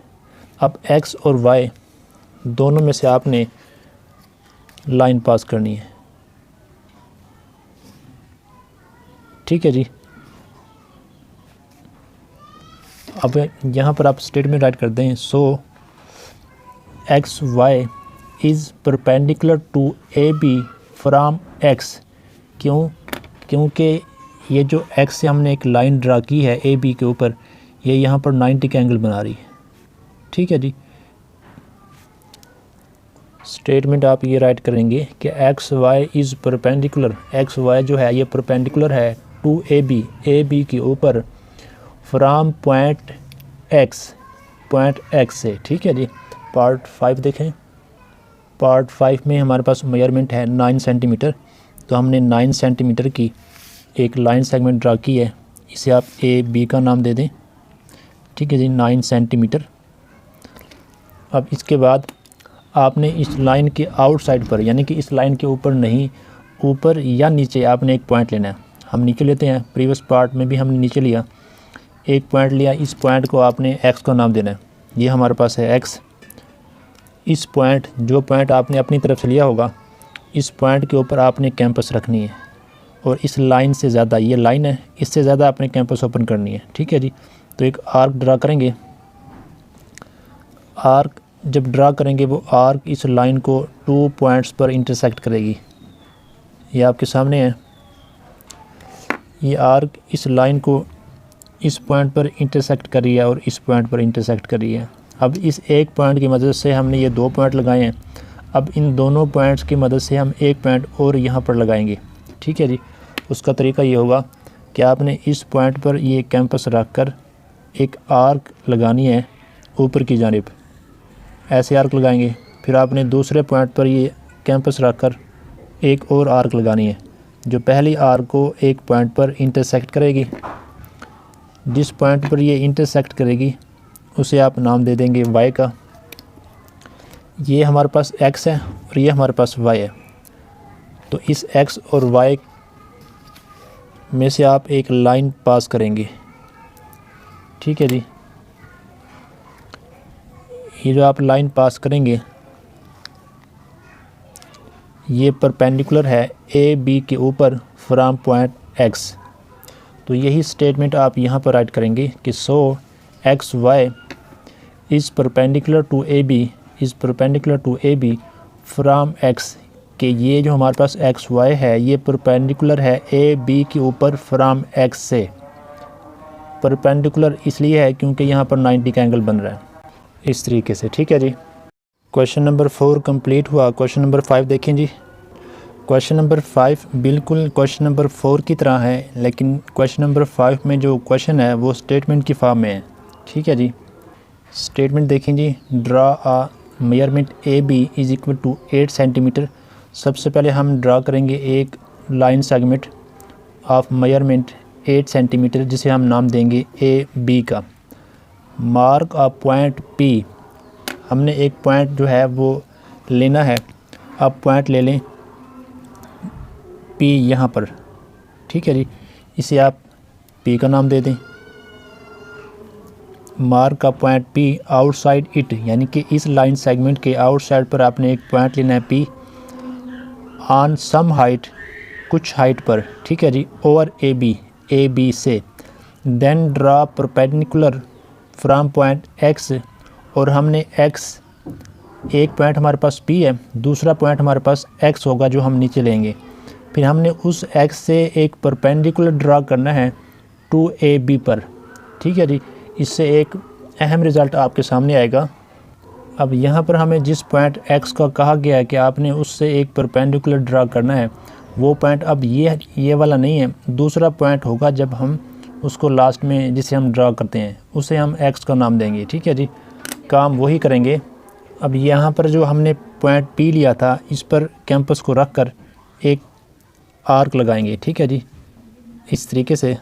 अब x और y दोनों में से आपने लाइन पास करनी है, ठीक है जी। अब यहाँ पर आप स्टेटमेंट राइट कर दें, so X Y is perpendicular to A B from X. क्योंकि ये जो एक्स से हमने एक लाइन ड्रा की है ए बी के ऊपर, ये यहाँ पर 90 का एंगल बना रही है, ठीक है जी। स्टेटमेंट आप ये राइट करेंगे कि X Y is perpendicular, X Y जो है ये परपेंडिकुलर है टू ए बी के ऊपर फ्राम पॉइंट एक्स से, ठीक है जी। पार्ट 5 देखें। पार्ट 5 में हमारे पास मेजरमेंट है 9 सेंटीमीटर। तो हमने 9 सेंटीमीटर की एक लाइन सेगमेंट ड्रा की है। इसे आप ए बी का नाम दे दें, ठीक है जी, 9 सेंटीमीटर। अब इसके बाद आपने इस लाइन के आउटसाइड पर, यानी कि इस लाइन के ऊपर नहीं, ऊपर या नीचे आपने एक पॉइंट लेना है। हम नीचे लेते हैं, प्रीवियस पार्ट में भी हमने नीचे लिया, एक पॉइंट लिया। इस पॉइंट को आपने एक्स का नाम देना है। ये हमारे पास है एक्स। इस पॉइंट, जो पॉइंट आपने अपनी तरफ से लिया होगा, इस पॉइंट के ऊपर आपने कैंपस रखनी है और इस लाइन से ज़्यादा, ये लाइन है, इससे ज़्यादा आपने कैंपस ओपन करनी है, ठीक है जी। तो एक आर्क ड्रा करेंगे। आर्क जब ड्रा करेंगे वो आर्क इस लाइन को 2 पॉइंट्स पर इंटरसेक्ट करेगी। ये आपके सामने है। ये आर्क इस लाइन को इस पॉइंट पर इंटरसेक्ट कर रही है और इस पॉइंट पर इंटरसेक्ट कर रही है। अब इस एक पॉइंट की मदद से हमने ये 2 पॉइंट लगाए हैं। अब इन दोनों पॉइंट्स की मदद से हम एक पॉइंट और यहाँ पर लगाएंगे, ठीक है जी। उसका तरीका ये होगा कि आपने इस पॉइंट पर ये कैंपस रख कर एक आर्क लगानी है ऊपर की जानिब, ऐसे आर्क लगाएंगे। फिर आपने दूसरे पॉइंट पर ये कैंपस रख कर एक और आर्क लगानी है, जो पहली आर्क को एक पॉइंट पर इंटरसेक्ट करेगी। जिस पॉइंट पर ये इंटरसेक्ट करेगी उसे आप नाम दे देंगे y का। ये हमारे पास x है और ये हमारे पास y है। तो इस x और y में से आप एक लाइन पास करेंगे, ठीक है जी। ये जो आप लाइन पास करेंगे ये परपेंडिकुलर है ए बी के ऊपर फ्रॉम पॉइंट x। तो यही स्टेटमेंट आप यहाँ पर राइट करेंगे कि so X Y is perpendicular to A B from X, कि ये जो हमारे पास एक्स वाई है ये परपेंडिकुलर है ए बी के ऊपर फ्राम एक्स से। परपेंडिकुलर इसलिए है क्योंकि यहाँ पर 90 का एंगल बन रहा है, इस तरीके से, ठीक है जी। क्वेश्चन नंबर 4 कंप्लीट हुआ। क्वेश्चन नंबर 5 देखें जी। क्वेश्चन नंबर 5 बिल्कुल क्वेश्चन नंबर 4 की तरह है, लेकिन क्वेश्चन नंबर 5 में जो क्वेश्चन है वो स्टेटमेंट की फॉर्म में है, ठीक है जी। स्टेटमेंट देखें जी। Draw a measurement A B is equal to 8 centimetre. सबसे पहले हम ड्रा करेंगे एक line segment of measurement 8 centimetre, जिसे हम नाम देंगे ए बी का। मार्क अ पॉइंट पी, हमने एक पॉइंट जो है वो लेना है। आप पॉइंट ले लें पी यहाँ पर, ठीक है जी। इसे आप पी का नाम दे दें। मार्क का पॉइंट P आउटसाइड इट, यानी कि इस लाइन सेगमेंट के आउटसाइड पर आपने एक पॉइंट लेना है P ऑन सम हाइट, कुछ हाइट पर, ठीक है जी, ओवर ए बी से। Then draw perpendicular from point X, और हमने X, एक पॉइंट हमारे पास P है, दूसरा पॉइंट हमारे पास X होगा जो हम नीचे लेंगे। फिर हमने उस X से एक परपेंडिकुलर ड्रा करना है टू AB पर, ठीक है जी। इससे एक अहम रिज़ल्ट आपके सामने आएगा। अब यहाँ पर हमें जिस पॉइंट X का कहा गया है कि आपने उससे एक परपेंडिकुलर ड्रा करना है, वो पॉइंट अब ये वाला नहीं है, दूसरा पॉइंट होगा जब हम उसको लास्ट में जिसे हम ड्रा करते हैं उसे हम X का नाम देंगे, ठीक है जी। काम वही करेंगे। अब यहाँ पर जो हमने पॉइंट P लिया था, इस पर कैंपस को रख कर एक आर्क लगाएंगे, ठीक है जी, इस तरीके से।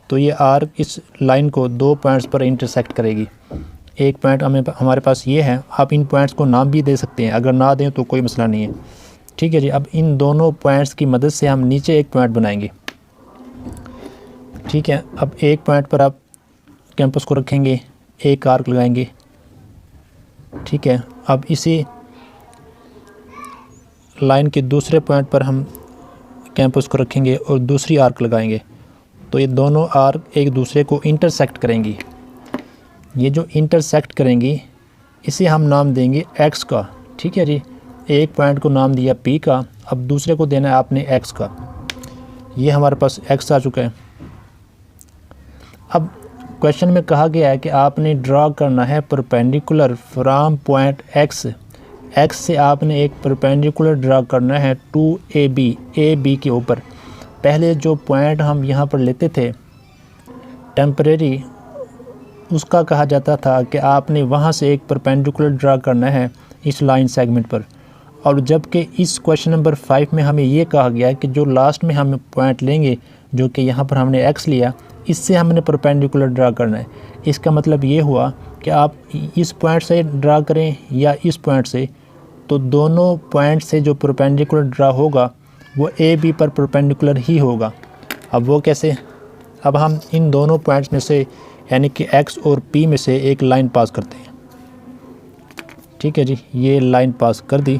तो ये आर्क इस लाइन को दो पॉइंट्स पर इंटरसेक्ट करेगी। एक पॉइंट हमारे पास ये है, आप इन पॉइंट्स को नाम भी दे सकते हैं, अगर ना दें तो कोई मसला नहीं है, ठीक है जी। अब इन दोनों पॉइंट्स की मदद से हम नीचे एक पॉइंट बनाएंगे, ठीक है। अब एक पॉइंट पर आप कैंपस को रखेंगे, एक आर्क लगाएंगे, ठीक है। अब इसी लाइन के दूसरे पॉइंट पर हम कैंपस को रखेंगे और दूसरी आर्क लगाएंगे, तो ये दोनों आर्क एक दूसरे को इंटरसेक्ट करेंगी। ये जो इंटरसेक्ट करेंगी इसे हम नाम देंगे X का, ठीक है जी। एक पॉइंट को नाम दिया P का, अब दूसरे को देना है आपने X का। ये हमारे पास X आ चुका है। अब क्वेश्चन में कहा गया है कि आपने ड्रा करना है परपेंडिकुलर फ्रॉम पॉइंट X से आपने एक परपेंडिकुलर ड्रा करना है टू AB के ऊपर। पहले जो पॉइंट हम यहाँ पर लेते थे टेम्परेरी, उसका कहा जाता था कि आपने वहाँ से एक परपेंडिकुलर ड्रा करना है इस लाइन सेगमेंट पर। और जबकि इस क्वेश्चन नंबर 5 में हमें ये कहा गया है कि जो लास्ट में हम पॉइंट लेंगे, जो कि यहाँ पर हमने X लिया, इससे हमने परपेंडिकुलर ड्रा करना है। इसका मतलब ये हुआ कि आप इस पॉइंट से ड्रा करें या इस पॉइंट से, तो दोनों पॉइंट से जो परपेंडिकुलर ड्रा होगा वो AB पर परपेंडिकुलर ही होगा। अब वो कैसे? अब हम इन दोनों पॉइंट्स में से, यानी कि X और P में से एक लाइन पास करते हैं, ठीक है जी। ये लाइन पास कर दी।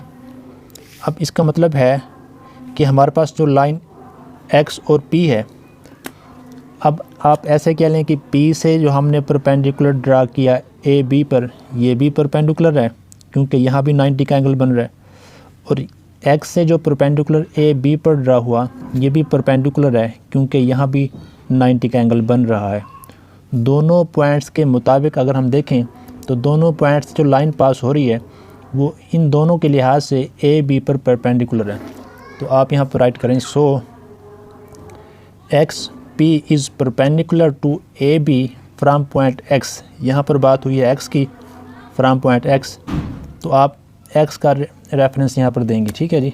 अब इसका मतलब है कि हमारे पास जो लाइन X और P है, अब आप ऐसे कह लें कि P से जो हमने परपेंडिकुलर ड्रा किया AB पर, ये भी परपेंडिकुलर है क्योंकि यहाँ भी 90 का एंगल बन रहा है। और X से जो परपेंडिकुलर AB पर ड्रा हुआ, ये भी परपेंडिकुलर है क्योंकि यहाँ भी 90 का एंगल बन रहा है। दोनों पॉइंट्स के मुताबिक अगर हम देखें तो दोनों पॉइंट्स जो लाइन पास हो रही है वो इन दोनों के लिहाज से AB पर परपेंडिकुलर है। तो आप यहाँ पर राइट करें, so XP is perpendicular to AB from point X। यहाँ पर बात हुई है X की, फ्राम पॉइंट X, तो आप X का रेफरेंस यहाँ पर देंगे, ठीक है जी,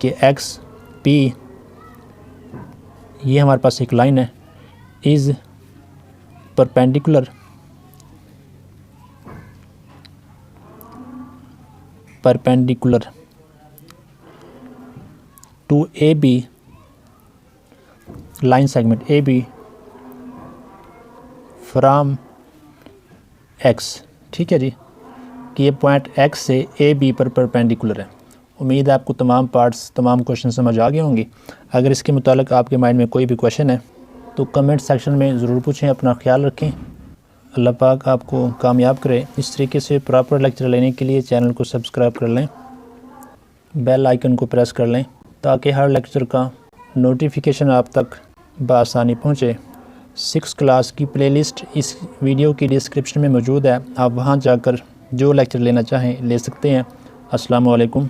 कि XP, ये हमारे पास एक लाइन है, is perpendicular to AB, line segment AB from X, ठीक है जी, कि ये पॉइंट X से AB पर परपेंडिकुलर है। उम्मीद है आपको तमाम पार्ट्स, तमाम क्वेश्चन समझ आ गए होंगे। अगर इसके मुतालिक आपके माइंड में कोई भी क्वेश्चन है तो कमेंट सेक्शन में ज़रूर पूछें। अपना ख्याल रखें। अल्लाह पाक आपको कामयाब करे। इस तरीके से प्रॉपर लेक्चर लेने के लिए चैनल को सब्सक्राइब कर लें, बेल आइकन को प्रेस कर लें ताकि हर लेक्चर का नोटिफिकेशन आप तक बआसानी पहुँचे। 6th क्लास की प्लेलिस्ट इस वीडियो की डिस्क्रिप्शन में मौजूद है, आप वहाँ जाकर जो लेक्चर लेना चाहें ले सकते हैं। अस्सलामु अलैकुम।